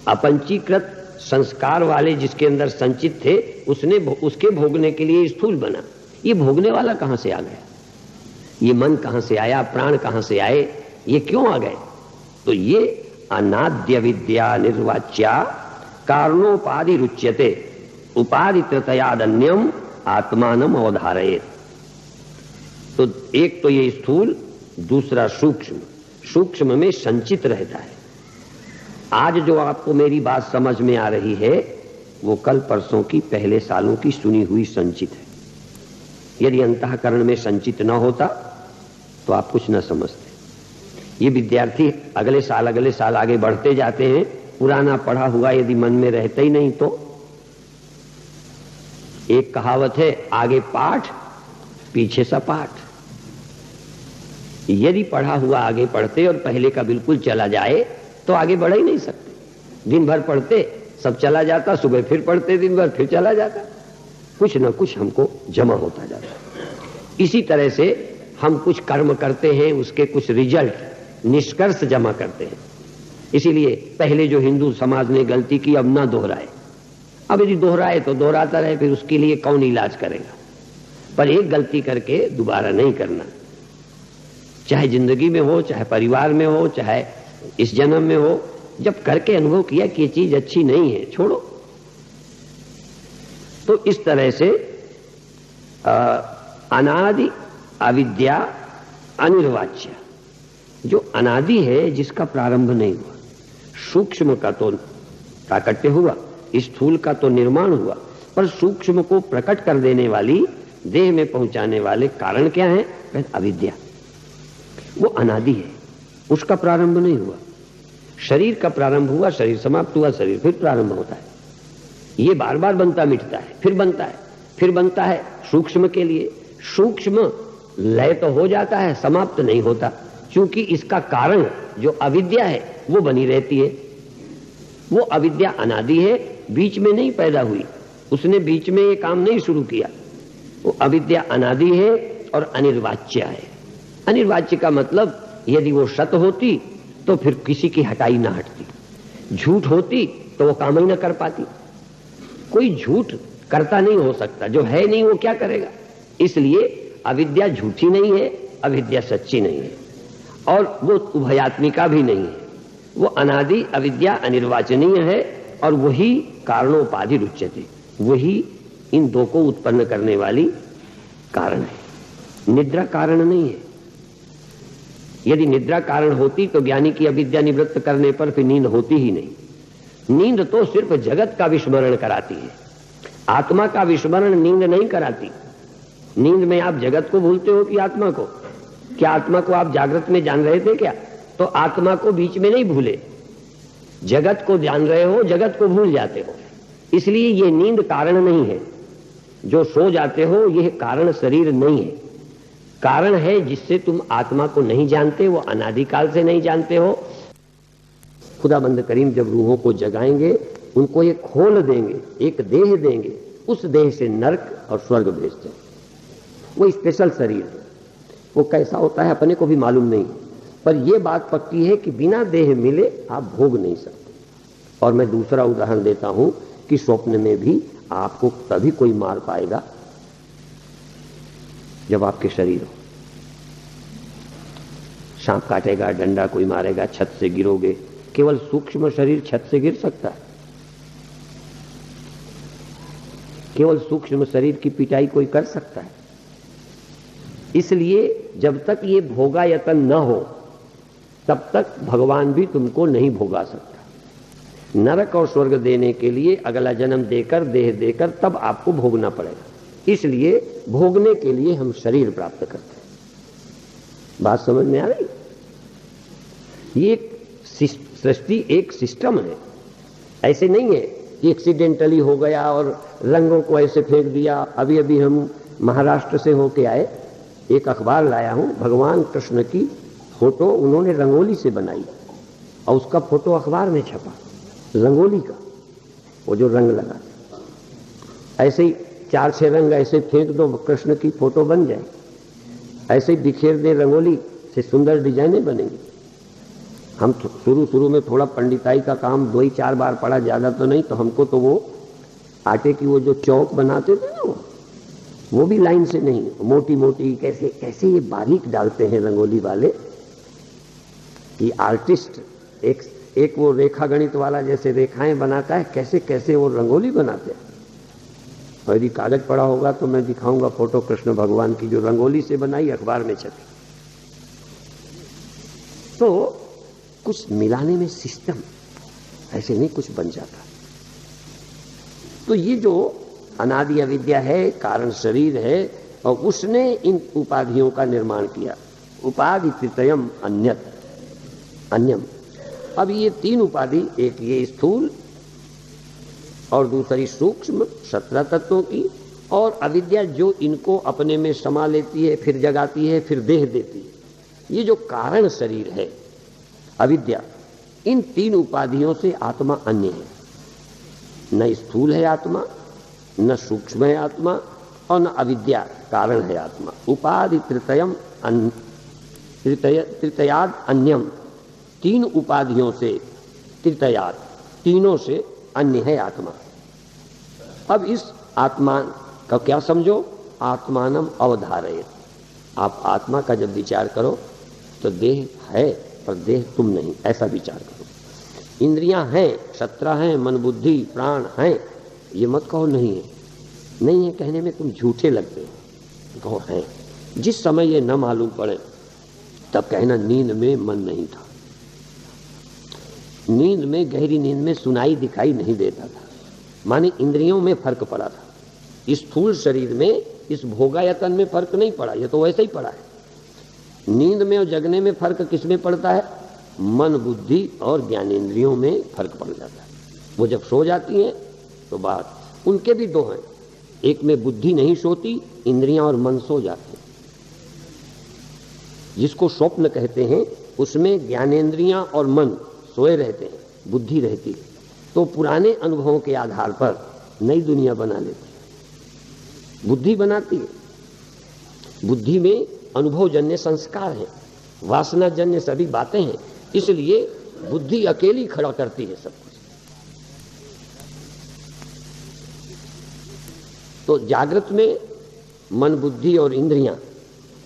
अपंचीकृत संस्कार वाले जिसके अंदर संचित थे, उसने उसके भोगने के लिए स्थूल बना। ये भोगने वाला कहां से आ गया? ये मन कहां से आया? प्राण कहां से आए? ये क्यों आ गए? तो ये अनाद्य विद्या निर्वाच्या कारणोपाधि रुच्यते उपाधितयादन्यम आत्मानम अवधारयेत। तो एक तो ये स्थूल, दूसरा सूक्ष्म। सूक्ष्म में संचित रहता है। आज जो आपको मेरी बात समझ में आ रही है, वो कल परसों की, पहले सालों की सुनी हुई संचित है। यदि अंतःकरण में संचित न होता तो आप कुछ न समझते। ये विद्यार्थी अगले साल आगे बढ़ते जाते हैं, पुराना पढ़ा हुआ यदि मन में रहता ही नहीं तो। एक कहावत है, आगे पाठ पीछे सपाट। यदि पढ़ा हुआ आगे पढ़ते और पहले का बिल्कुल चला जाए तो आगे बढ़ ही नहीं सकते। दिन भर पढ़ते, सब चला जाता, सुबह फिर पढ़ते, दिन भर फिर चला जाता, कुछ ना कुछ हमको जमा होता जाता। इसी तरह से हम कुछ कर्म करते हैं, उसके कुछ रिजल्ट, निष्कर्ष जमा करते हैं। इसीलिए पहले जो हिंदू समाज ने गलती की अब ना दोहराए। अब यदि दोहराए तो दोहराता रहे, फिर उसके लिए कौन इलाज करेगा। पर एक गलती करके दोबारा नहीं करना, चाहे जिंदगी में हो, चाहे परिवार में हो, चाहे इस जन्म में हो। जब करके अनुभव किया कि ये चीज अच्छी नहीं है, छोड़ो। तो इस तरह से अनादि अविद्या अनिर्वाच्य, जो अनादि है, जिसका प्रारंभ नहीं हुआ, सूक्ष्म का तो प्राकट्य हुआ, स्थूल का तो निर्माण हुआ, पर सूक्ष्म को प्रकट कर देने वाली, देह में पहुंचाने वाले कारण क्या है? अविद्या। वो अनादि है, उसका प्रारंभ नहीं हुआ। शरीर का प्रारंभ हुआ, शरीर समाप्त हुआ, शरीर फिर प्रारंभ होता है। ये बार बार बनता मिटता है, फिर बनता है, फिर बनता है। सूक्ष्म के लिए सूक्ष्म लय तो हो जाता है, समाप्त नहीं होता, क्योंकि इसका कारण जो अविद्या है वो बनी रहती है। वो अविद्या अनादि है, बीच में नहीं पैदा हुई, उसने बीच में ये काम नहीं शुरू किया। वो अविद्या अनादि है और अनिर्वाच्य है। अनिर्वाच्य का मतलब यदि वो सत्य होती तो फिर किसी की हटाई ना हटती, झूठ होती तो वो काम ही ना कर पाती। कोई झूठ करता नहीं हो सकता, जो है नहीं वो क्या करेगा। इसलिए अविद्या झूठी नहीं है, अविद्या सच्ची नहीं है, और वो उभयात्मिका भी नहीं है। वो अनादि अविद्या अनिर्वाचनीय है, और वही कारणोपाधि रुच्यते, वही इन दो को उत्पन्न करने वाली कारण है। निद्रा कारण नहीं है। यदि निद्रा कारण होती तो ज्ञानी की अविद्या निवृत्त करने पर फिर नींद होती ही नहीं। नींद तो सिर्फ जगत का विस्मरण कराती है, आत्मा का विस्मरण नींद नहीं कराती। नींद में आप जगत को भूलते हो कि आत्मा को? क्या आत्मा को आप जागृत में जान रहे थे क्या? तो आत्मा को बीच में नहीं भूले, जगत को जान रहे हो, जगत को भूल जाते हो। इसलिए ये नींद कारण नहीं है। जो सो जाते हो यह कारण शरीर नहीं है, कारण है जिससे तुम आत्मा को नहीं जानते, वो अनादिकाल से नहीं जानते हो। खुदाबंद करीम जब रूहों को जगाएंगे, उनको ये खोल देंगे, एक देह देंगे, उस देह से नरक और स्वर्ग भेजते हैं। वो स्पेशल शरीर है, वो कैसा होता है अपने को भी मालूम नहीं, पर यह बात पक्की है कि बिना देह मिले आप भोग नहीं सकते। और मैं दूसरा उदाहरण देता हूं कि स्वप्न में भी आपको तभी कोई मार पाएगा जब आपके शरीर हो। सांप काटेगा, डंडा कोई मारेगा, छत से गिरोगे, केवल सूक्ष्म शरीर छत से गिर सकता है। केवल सूक्ष्म शरीर की पिटाई कोई कर सकता है। इसलिए जब तक ये भोगायतन न हो तब तक भगवान भी तुमको नहीं भोगा सकता। नरक और स्वर्ग देने के लिए अगला जन्म देकर, देह देकर, तब आपको भोगना पड़ेगा। इसलिए भोगने के लिए हम शरीर प्राप्त करते हैं। बात समझ में आ रही? ये सृष्टि एक सिस्टम है, ऐसे नहीं है कि एक्सीडेंटली हो गया और रंगों को ऐसे फेंक दिया। अभी अभी हम महाराष्ट्र से होके आए, एक अखबार लाया हूं, भगवान कृष्ण की फोटो उन्होंने रंगोली से बनाई और उसका फोटो अखबार में छपा, रंगोली का, वो जो रंग लगा। ऐसे ही 4-6 रंग ऐसे फेंक दो, कृष्ण की फोटो बन जाए। ऐसे ही बिखेर दे रंगोली से, सुंदर डिजाइनें बनेंगी। हम शुरू में थोड़ा पंडिताई का काम 2-4 बार पढ़ा, ज्यादा तो नहीं, तो हमको तो वो आटे की वो जो चौक बनाते थे ना, वो भी लाइन से नहीं, मोटी मोटी कैसे कैसे ये बारीक डालते हैं रंगोली वाले। ये आर्टिस्ट एक वो रेखा गणित वाला जैसे रेखाएं बनाता है, कैसे कैसे वो रंगोली बनाते हैं। और यदि कागज पड़ा होगा तो मैं दिखाऊंगा फोटो कृष्ण भगवान की जो रंगोली से बनाई, अखबार में छपी। तो कुछ मिलाने में सिस्टम, ऐसे नहीं कुछ बन जाता। तो ये जो अनादि अविद्या है, कारण शरीर है, और उसने इन उपाधियों का निर्माण किया। उपाधि तृतीयम अन्यत, अन्यम। अब ये तीन उपाधि, एक ये स्थूल और दूसरी सूक्ष्म 17 तत्वों की, और अविद्या जो इनको अपने में समा लेती है, फिर जगाती है, फिर देह देती है। ये जो कारण शरीर है अविद्या, इन तीन उपाधियों से आत्मा अन्य है। न स्थूल है आत्मा, न सूक्ष्म है आत्मा, और न अविद्या कारण है आत्मा। उपाधि तृतीयाद अन्यम, तीन उपाधियों से तृतीयाद, तीनों से अन्य है आत्मा। अब इस आत्मा का क्या समझो? आत्मानम अवधारयेत। आप आत्मा का जब विचार करो तो देह है पर देह तुम नहीं, ऐसा विचार करो। इंद्रियां हैं, 17 हैं, मन बुद्धि प्राण हैं, ये मत कहो नहीं है। नहीं है कहने में तुम झूठे लगते हो, कहो हैं। जिस समय ये न मालूम पड़े तब कहना नींद में मन नहीं था, नींद में, गहरी नींद में सुनाई दिखाई नहीं देता था, माने इंद्रियों में फर्क पड़ा था। स्थूल शरीर में इस भोगायतन में फर्क नहीं पड़ा, ये तो वैसे ही पड़ा है। नींद में और जगने में फर्क किसमें पड़ता है? मन बुद्धि और ज्ञानेंद्रियों में फर्क पड़ जाता है। वो जब सो जाती हैं तो बात उनके भी दो हैं, एक में बुद्धि नहीं सोती, इंद्रियां और मन सो जाते हैं। जिसको स्वप्न कहते हैं उसमें ज्ञानेंद्रियां और मन सोए रहते हैं, बुद्धि रहती है। तो पुराने अनुभवों के आधार पर नई दुनिया बना लेती है, बुद्धि बनाती है। बुद्धि में अनुभवजन्य संस्कार है, वासनाजन्य सभी बातें हैं, इसलिए बुद्धि अकेली खड़ा करती है सब कुछ। तो जागृत में मन बुद्धि और इंद्रियां,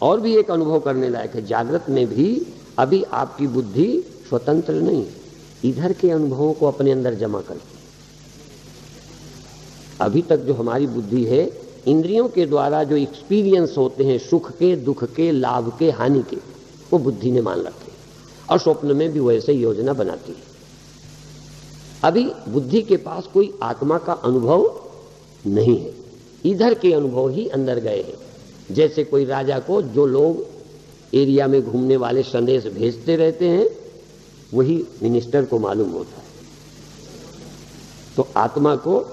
और भी एक अनुभव करने लायक है। जागृत में भी अभी आपकी बुद्धि स्वतंत्र नहीं, इधर के अनुभवों को अपने अंदर जमा करती है। अभी तक जो हमारी बुद्धि है, इंद्रियों के द्वारा जो एक्सपीरियंस होते हैं, सुख के, दुख के, लाभ के, हानि के, वो बुद्धि ने मान रखे, और स्वप्न में भी वैसे ही योजना बनाती है। अभी बुद्धि के पास कोई आत्मा का अनुभव नहीं है, इधर के अनुभव ही अंदर गए हैं। जैसे कोई राजा को जो लोग एरिया में घूमने वाले संदेश भेजते रहते हैं, वही मिनिस्टर को मालूम होता है। तो आत्मा को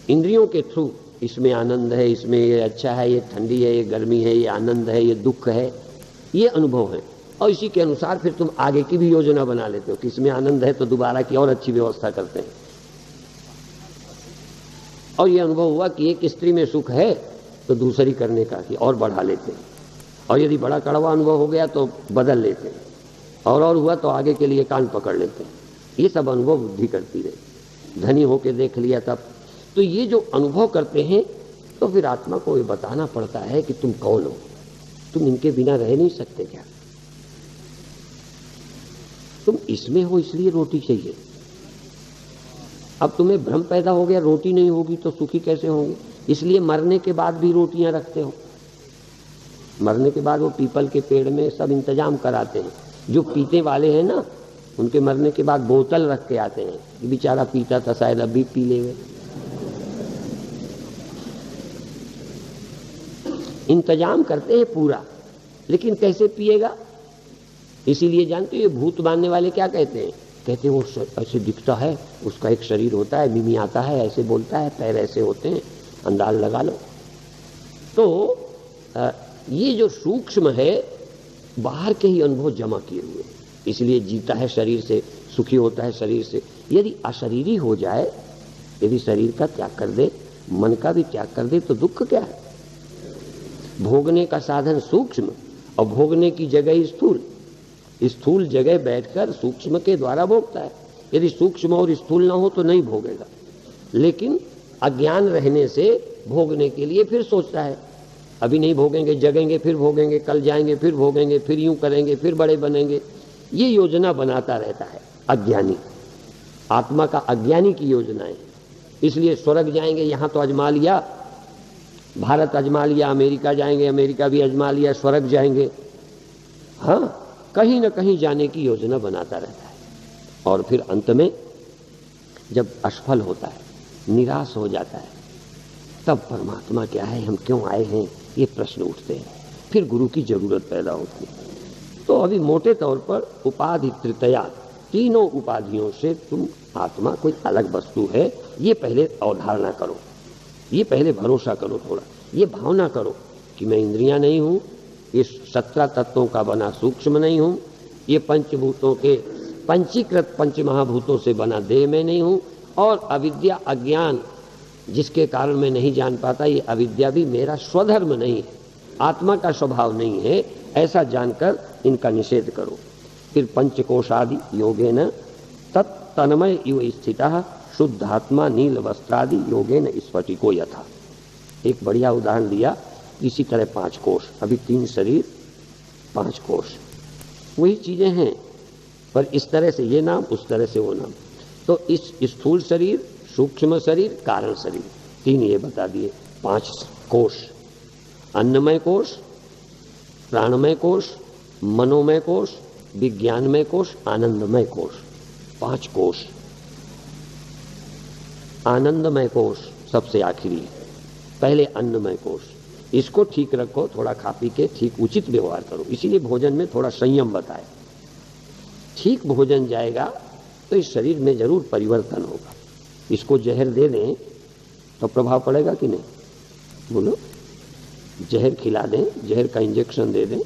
इंद्रियों के थ्रू, इसमें आनंद है, इसमें ये अच्छा है, ये ठंडी है, ये गर्मी है, ये आनंद है, ये दुख है, ये अनुभव है। और इसी के अनुसार फिर तुम आगे की भी योजना बना लेते हो कि इसमें आनंद है तो दोबारा की और अच्छी व्यवस्था करते हैं। और ये अनुभव हुआ कि एक स्त्री में सुख है तो दूसरी करने का ही और बढ़ा लेते हैं, और यदि बड़ा कड़वा अनुभव हो गया तो बदल लेते हैं, और हुआ तो आगे के लिए कान पकड़ लेते हैं। ये सब अनुभव बुद्धि करती रही। धनी होके देख लिया तब। तो ये जो अनुभव करते हैं, तो फिर आत्मा को ये बताना पड़ता है कि तुम कौन हो, तुम इनके बिना रह नहीं सकते क्या? तुम इसमें हो इसलिए रोटी चाहिए। अब तुम्हें भ्रम पैदा हो गया रोटी नहीं होगी तो सुखी कैसे होंगे, इसलिए मरने के बाद भी रोटियां रखते हो। मरने के बाद वो पीपल के पेड़ में सब इंतजाम कराते हैं। जो पीते वाले हैं ना, उनके मरने के बाद बोतल रख के आते हैं कि बेचारा पीता था, शायद अभी पी लेवे। इंतजाम करते हैं पूरा, लेकिन कैसे पिएगा? इसीलिए जानते हो ये भूत बांधने वाले क्या कहते हैं? कहते हैं वो ऐसे दिखता है, उसका एक शरीर होता है, मिमी आता है, ऐसे बोलता है, पैर ऐसे होते हैं, अंदाज लगा लो। तो ये जो सूक्ष्म है, बाहर के ही अनुभव जमा किए हुए, इसलिए जीता है शरीर से, सुखी होता है शरीर से। यदि अशरीरी हो जाए, यदि शरीर का त्याग कर दे, मन का भी त्याग कर दे, तो दुख क्या है? भोगने का साधन सूक्ष्म और भोगने की जगह स्थूल। स्थूल जगह बैठकर सूक्ष्म के द्वारा भोगता है। यदि सूक्ष्म और स्थूल ना हो तो नहीं भोगेगा, लेकिन अज्ञान रहने से भोगने के लिए फिर सोचता है, अभी नहीं भोगेंगे, जगेंगे फिर भोगेंगे, कल जाएंगे फिर भोगेंगे, फिर यूं करेंगे, फिर बड़े बनेंगे। ये योजना बनाता रहता है अज्ञानी। आत्मा का अज्ञानी की योजना है। इसलिए स्वर्ग जाएंगे, यहां तो अजमा लिया, भारत अजमा लिया, अमेरिका जाएंगे, अमेरिका भी अजमा लिया, स्वर्ग जाएंगे। हाँ, कहीं न कहीं जाने की योजना बनाता रहता है। और फिर अंत में जब असफल होता है, निराश हो जाता है, तब परमात्मा क्या है, हम क्यों आए हैं, ये प्रश्न उठते हैं। फिर गुरु की जरूरत पैदा होती है। तो अभी मोटे तौर पर उपाधि तृतया, तीनों उपाधियों से तुम आत्मा कोई अलग वस्तु है, ये पहले अवधारणा करो, ये पहले भरोसा करो, थोड़ा ये भावना करो कि मैं इंद्रियां नहीं हूं, इस 17 तत्वों का बना सूक्ष्म नहीं हूं, ये पंचभूतों के पंचीकृत पंच महाभूतों से बना देह में नहीं हूं, और अविद्या अज्ञान जिसके कारण मैं नहीं जान पाता, ये अविद्या भी मेरा स्वधर्म नहीं है, आत्मा का स्वभाव नहीं है, ऐसा जानकर इनका निषेध करो। फिर पंचकोशादि योगेन तत्तन्मय इव स्थितः शुद्धात्मा नील वस्त्रादि योगेन स्फटिको यथा। एक बढ़िया उदाहरण दिया, इसी तरह 5 कोश, अभी 3 शरीर 5 कोश, वही चीजें हैं, पर इस तरह से ये नाम, उस तरह से वो नाम। तो इस स्थूल शरीर, सूक्ष्म शरीर, कारण शरीर, 3 ये बता दिए। 5 कोश, अन्नमय कोश, प्राणमय कोश, मनोमय कोश, विज्ञानमय कोश, आनंदमय कोश, 5 कोश। आनंदमय कोश सबसे आखिरी, पहले अन्नमय कोश। इसको ठीक रखो, थोड़ा खा पी के ठीक उचित व्यवहार करो, इसीलिए भोजन में थोड़ा संयम बताए। ठीक भोजन जाएगा तो इस शरीर में जरूर परिवर्तन होगा। इसको जहर दे दें तो प्रभाव पड़ेगा कि नहीं? बोलो, जहर खिला दें, जहर का इंजेक्शन दे दें,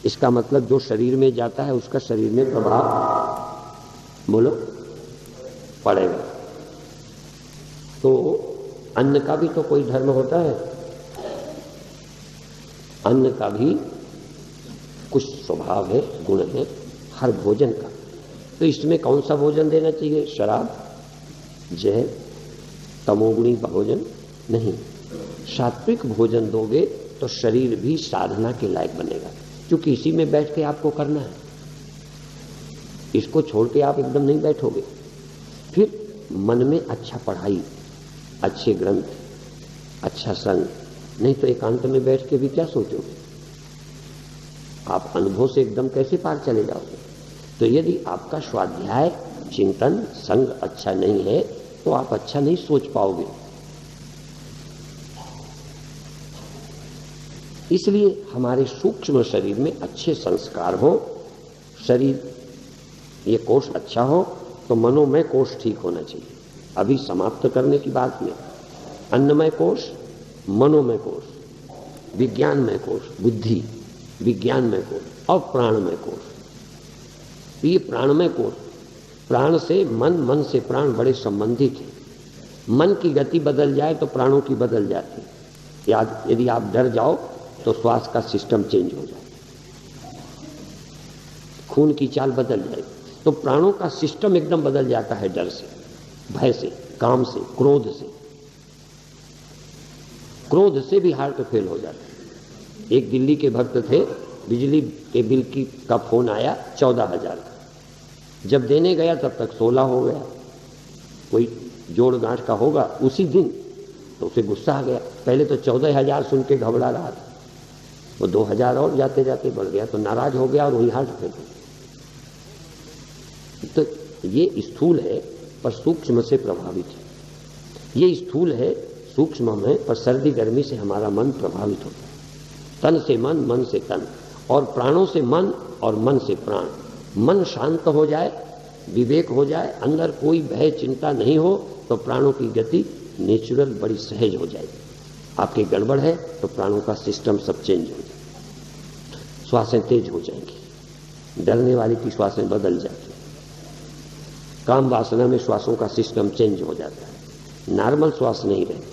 इसका मतलब जो शरीर में जाता है उसका शरीर में प्रभाव, बोलो, पड़ेगा। तो अन्न का भी तो कोई धर्म होता है, अन्न का भी कुछ स्वभाव है, गुण है हर भोजन का। तो इसमें कौन सा भोजन देना चाहिए? शराब, जहर, तमोगुणी भोजन नहीं। सात्विक भोजन दोगे तो शरीर भी साधना के लायक बनेगा, क्योंकि इसी में बैठ के आपको करना है, इसको छोड़ के आप एकदम नहीं बैठोगे। फिर मन में अच्छा पढ़ाई, अच्छे ग्रंथ, अच्छा संग, नहीं तो एकांत में बैठ के भी क्या सोचोगे? आप अनुभव से एकदम कैसे पार चले जाओगे? तो यदि आपका स्वाध्याय, चिंतन, संग अच्छा नहीं है तो आप अच्छा नहीं सोच पाओगे। इसलिए हमारे सूक्ष्म शरीर में अच्छे संस्कार हो, शरीर ये कोष अच्छा हो, तो मनोमय कोष ठीक होना चाहिए। अभी समाप्त करने की बात में अन्नमय कोष, मनोमय कोष, विज्ञानमय कोष, बुद्धि, विज्ञानमय कोष और प्राणमय कोष। ये प्राणमय कोष, प्राण से मन, मन से प्राण बड़े संबंधित हैं। मन की गति बदल जाए तो प्राणों की बदल जाती है। यदि आप डर जाओ तो श्वास का सिस्टम चेंज हो जाए, खून की चाल बदल जाए, तो प्राणों का सिस्टम एकदम बदल जाता है। डर से, भय से, काम से, क्रोध से, क्रोध से भी हार्ट फेल हो जाता है। एक दिल्ली के भक्त थे, बिजली के बिल का फोन आया 14,000 का, जब देने गया तब तक 16 हो गया। कोई जोड़ गांठ का होगा उसी दिन, तो उसे गुस्सा आ गया। पहले तो 14,000 सुन के घबरा रहा था, वो 2,000 और जाते जाते बढ़ गया, तो नाराज हो गया और वही हार्ट फेल हो गया। तो ये स्थूल है पर सूक्ष्म से प्रभावित है। ये स्थूल है, सूक्ष्म में, पर सर्दी गर्मी से हमारा मन प्रभावित होता है। तन से मन, मन से तन, और प्राणों से मन और मन से प्राण। मन शांत हो जाए, विवेक हो जाए, अंदर कोई भय चिंता नहीं हो, तो प्राणों की गति नेचुरल बड़ी सहज हो जाएगी। आपके गड़बड़ है तो प्राणों का सिस्टम सब चेंज हो जाए, श्वासें तेज हो जाएंगी, डरने वाली की श्वासें बदल जाती, काम वासना में श्वासों का सिस्टम चेंज हो जाता है, नॉर्मल श्वास नहीं रहती।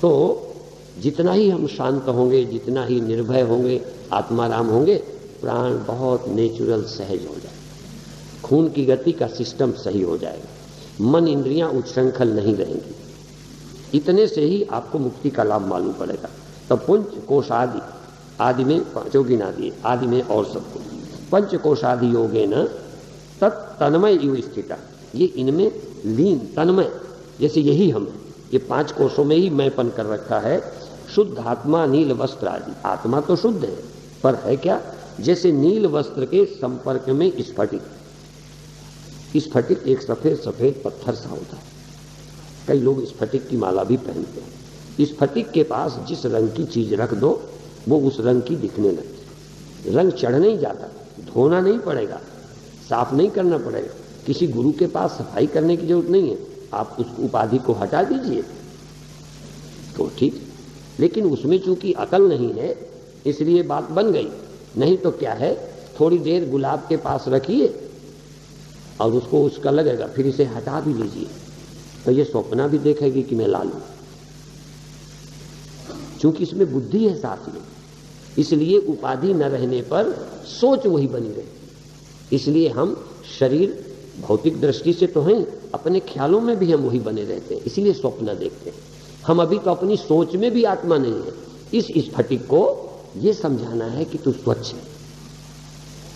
तो जितना ही हम शांत होंगे, जितना ही निर्भय होंगे, आत्माराम होंगे, प्राण बहुत नेचुरल सहज हो जाए, खून की गति का सिस्टम सही हो जाएगा, मन इंद्रियां उच्छृंखल नहीं रहेंगी। इतने से ही आपको मुक्ति का लाभ मालूम पड़ेगा। तो पंचकोशादि, आदि में पांचों गिना दिए, आदि में और सब कुछ, पंचकोशादि योगेन तन्मय इव स्थिता, ये इनमें लीन, तन्मय, जैसे यही हम हैं, ये 5 कोशों में ही मैंपन कर रखा है। शुद्ध आत्मा नील वस्त्र आदि, आत्मा तो शुद्ध है, पर है क्या? जैसे नील वस्त्र के संपर्क में स्फटिक, स्फटिक एक सफेद सफेद पत्थर सा होता है, कई लोग स्फटिक की माला भी पहनते हैं। स्फटिक के पास जिस रंग की चीज रख दो वो उस रंग की दिखने लगती, रंग चढ़ नहीं जाता, धोना नहीं पड़ेगा, साफ नहीं करना पड़ेगा, किसी गुरु के पास सफाई करने की जरूरत नहीं है, आप उस उपाधि को हटा दीजिए तो ठीक। लेकिन उसमें चूंकि अकल नहीं है इसलिए बात बन गई। नहीं तो क्या है, थोड़ी देर गुलाब के पास रखिए और उसको उसका लगेगा, फिर इसे हटा भी लीजिए तो ये स्वप्ना भी देखेगी कि मैं लाल हूं, चूंकि इसमें बुद्धि है साथ में, इसलिए उपाधि न रहने पर सोच वही बनी रहे। इसलिए हम शरीर भौतिक दृष्टि से तो हैं, अपने ख्यालों में भी हम वही बने रहते हैं, इसीलिए स्वप्न देखते हैं हम। अभी तो अपनी सोच में भी आत्मा नहीं है। इस स्फटिक को यह समझाना है कि तू स्वच्छ है,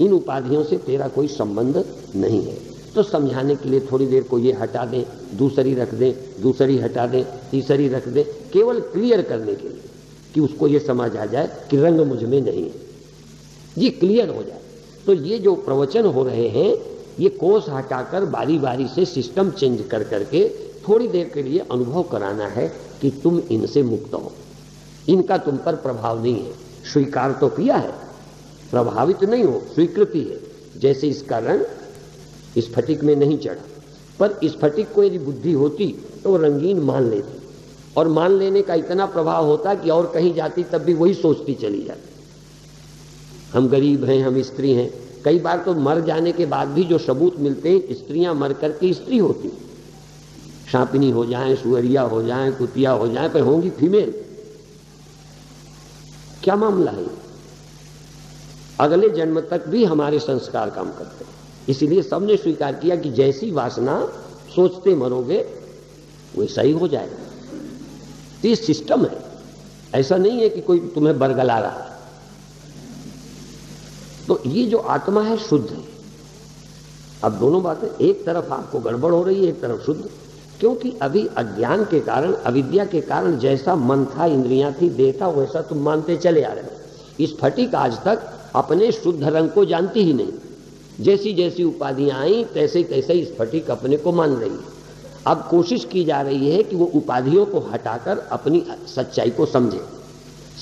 इन उपाधियों से तेरा कोई संबंध नहीं है। तो समझाने के लिए थोड़ी देर को ये हटा दें, दूसरी रख दें, दूसरी हटा दें, तीसरी रख दें, केवल क्लियर करने के लिए कि उसको ये समझ आ जाए कि रंग मुझ में नहीं है, ये क्लियर हो जाए। तो ये जो प्रवचन हो रहे हैं ये कोष हटाकर बारी बारी से सिस्टम चेंज कर करके थोड़ी देर के लिए अनुभव कराना है कि तुम इनसे मुक्त हो, इनका तुम पर प्रभाव नहीं है। स्वीकार तो किया है, प्रभावित नहीं हो, स्वीकृति है। जैसे इसका रंग स्फटिक में नहीं चढ़ा, पर स्फटिक को यदि बुद्धि होती तो वो रंगीन मान लेती, और मान लेने का इतना प्रभाव होता कि और कहीं जाती तब भी वही सोचती चली जाती। हम गरीब हैं, हम स्त्री हैं, कई बार तो मर जाने के बाद भी जो सबूत मिलते हैं स्त्रियां मर करके स्त्री होती, शापिनी हो जाएं, सुअरिया हो जाएं, कुतिया हो जाएं, पर होंगी फीमेल। क्या मामला है? अगले जन्म तक भी हमारे संस्कार काम करते हैं। इसीलिए सबने स्वीकार किया कि जैसी वासना सोचते मरोगे वैसा ही हो जाएगा। तो ये सिस्टम है, ऐसा नहीं है कि कोई तुम्हें बरगला रहा है। तो ये जो आत्मा है शुद्ध है। अब दोनों बातें, एक तरफ आपको गड़बड़ हो रही है, एक तरफ शुद्ध, क्योंकि अभी अज्ञान के कारण, अविद्या के कारण जैसा मन था, इंद्रियां थी, देह था, वैसा तुम मानते चले आ रहे हो। स्फटिक आज तक अपने शुद्ध रंग को जानती ही नहीं, जैसी जैसी उपाधियां आई तैसे तैसे स्फटिक अपने को मान रही है। अब कोशिश की जा रही है कि वो उपाधियों को हटाकर अपनी सच्चाई को समझे।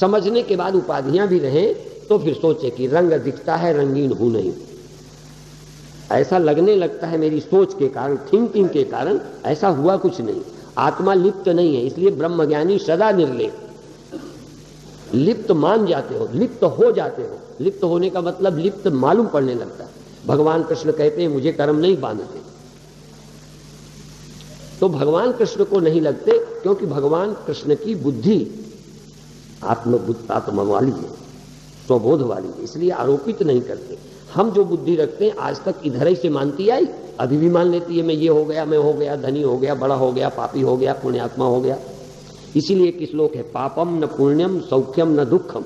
समझने के बाद उपाधियां भी रहें तो फिर सोचे कि रंग दिखता है, रंगीन हूं नहीं, ऐसा लगने लगता है मेरी सोच के कारण, थिंकिंग के कारण। ऐसा हुआ कुछ नहीं, आत्मा लिप्त नहीं है। इसलिए ब्रह्मज्ञानी सदा निर्लेप, लिप्त मान जाते हो, लिप्त हो जाते हो। लिप्त होने का मतलब लिप्त मालूम पड़ने लगता है। भगवान कृष्ण कहते हैं मुझे कर्म नहीं बांधते, तो भगवान कृष्ण को नहीं लगते, क्योंकि भगवान कृष्ण की बुद्धि आत्मा वाली है, स्वबोध वाली है, इसलिए आरोपित नहीं करते। हम जो बुद्धि रखते हैं आज तक इधर ही से मानती आई, अभी भी मान लेती है मैं ये हो गया, मैं हो गया, धनी हो गया, बड़ा हो गया, पापी हो गया, पुण्यात्मा हो गया। इसीलिए एक श्लोक है, पापम न पुण्यम सौख्यम न दुखम।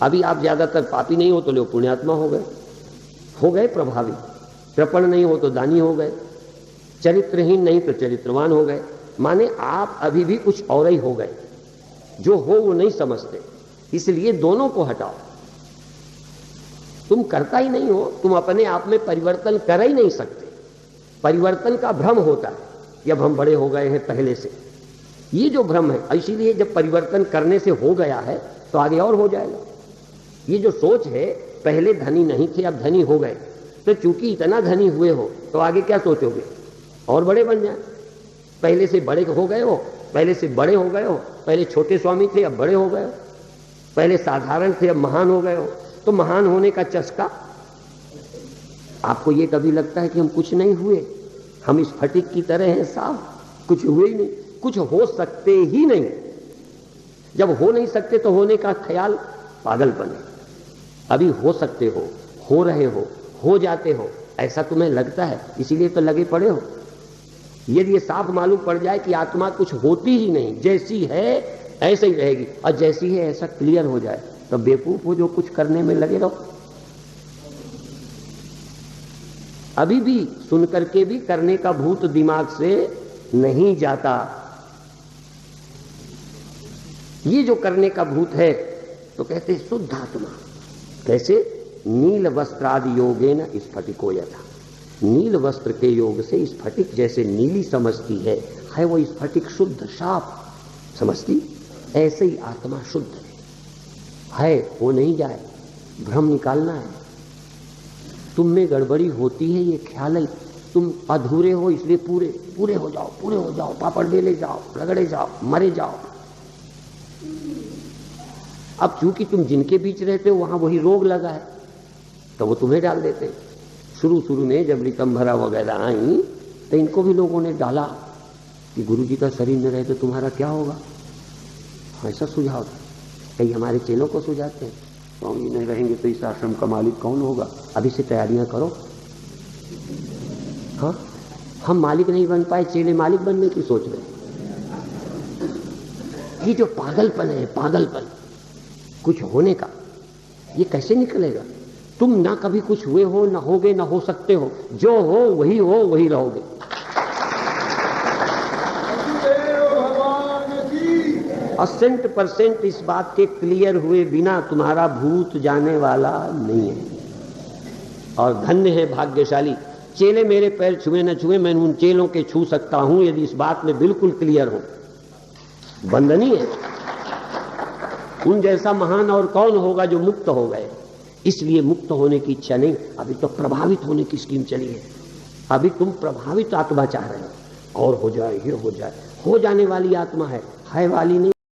अभी आप ज्यादातर पापी नहीं हो तो लोग पुण्यात्मा हो गए प्रभावी, कृपण नहीं हो तो दानी हो गए, चरित्रहीन नहीं तो चरित्रवान हो गए। माने आप अभी भी कुछ और ही हो गए, जो हो वो नहीं समझते। इसलिए दोनों को हटाओ। तुम करता ही नहीं हो, तुम अपने आप में परिवर्तन कर ही नहीं सकते। परिवर्तन का भ्रम होता है कि अब हम बड़े हो गए हैं पहले से, ये जो भ्रम है। इसीलिए जब परिवर्तन करने से हो गया है तो आगे और हो जाएगा। ये जो सोच है, पहले धनी नहीं थे अब धनी हो गए, तो चूंकि इतना धनी हुए हो तो आगे क्या सोचोगे, और बड़े बन जाए। पहले से बड़े हो गए हो, पहले से बड़े हो गए हो, पहले छोटे स्वामी थे अब बड़े हो गए हो, पहले साधारण थे अब महान हो गए हो। तो महान होने का चस्का आपको ये कभी लगता है कि हम कुछ नहीं हुए, हम इस स्फटिक की तरह हैं, साफ कुछ हुए ही नहीं, कुछ हो सकते ही नहीं। जब हो नहीं सकते तो होने का ख्याल पागलपन है। अभी हो सकते हो रहे हो जाते हो, ऐसा तुम्हें लगता है, इसीलिए तो लगे पड़े हो। यदि ये साफ मालूम पड़ जाए कि आत्मा कुछ होती ही नहीं, जैसी है ऐसे ही रहेगी, और जैसी है ऐसा क्लियर हो जाए, तो बेवकूफ हो जो कुछ करने में लगे रहो। अभी भी सुन करके भी करने का भूत दिमाग से नहीं जाता। ये जो करने का भूत है तो कहते हैं शुद्ध आत्मा। कैसे? नील वस्त्रादि योगेन स्फटिको यथा। नील वस्त्र के योग से स्फटिक जैसे नीली समझती है वो स्फटिक शुद्ध साफ समझती, ऐसे ही आत्मा शुद्ध है। है वो नहीं जाए, भ्रम निकालना है। तुम में गड़बड़ी होती है ये ख्याल है, तुम अधूरे हो इसलिए पूरे पूरे हो जाओ, पूरे हो जाओ, पापड़ बेले जाओ, रगड़े जाओ, मरे जाओ। अब चूंकि तुम जिनके बीच रहते हो वहां वही रोग लगा है तो वो तुम्हें डाल देते। शुरू शुरू में जब रिकम्भरा वगैरह आई तो इनको भी लोगों ने डाला कि गुरु जी का शरीर में रहे तो तुम्हारा क्या होगा, ऐसा सुझाव था। कई हमारे चेलों को सुझाते हैं, स्वामी नहीं रहेंगे तो इस आश्रम का मालिक कौन होगा, अभी से तैयारियां करो। हाँ, हम मालिक नहीं बन पाए, चेले मालिक बनने की सोच रहे। ये जो पागलपन है, पागलपन कुछ होने का, ये कैसे निकलेगा? तुम ना कभी कुछ हुए हो, ना होगे, ना हो सकते हो, जो हो वही रहोगे। %% इस बात के क्लियर हुए बिना तुम्हारा भूत जाने वाला नहीं है। और धन्य है, भाग्यशाली चेले मेरे पैर छुए न छुए, मैं उन चेलों के छू सकता हूं यदि इस बात में बिल्कुल क्लियर हो। बंधनी है, उन जैसा महान और कौन होगा जो मुक्त हो गए। इसलिए मुक्त होने की इच्छा नहीं, अभी तो प्रभावित होने की स्कीम चली है। अभी तुम प्रभावित आत्मा चाह रहे हो, और हो जाए, ये हो जाए। हो जाने वाली आत्मा है वाली नहीं।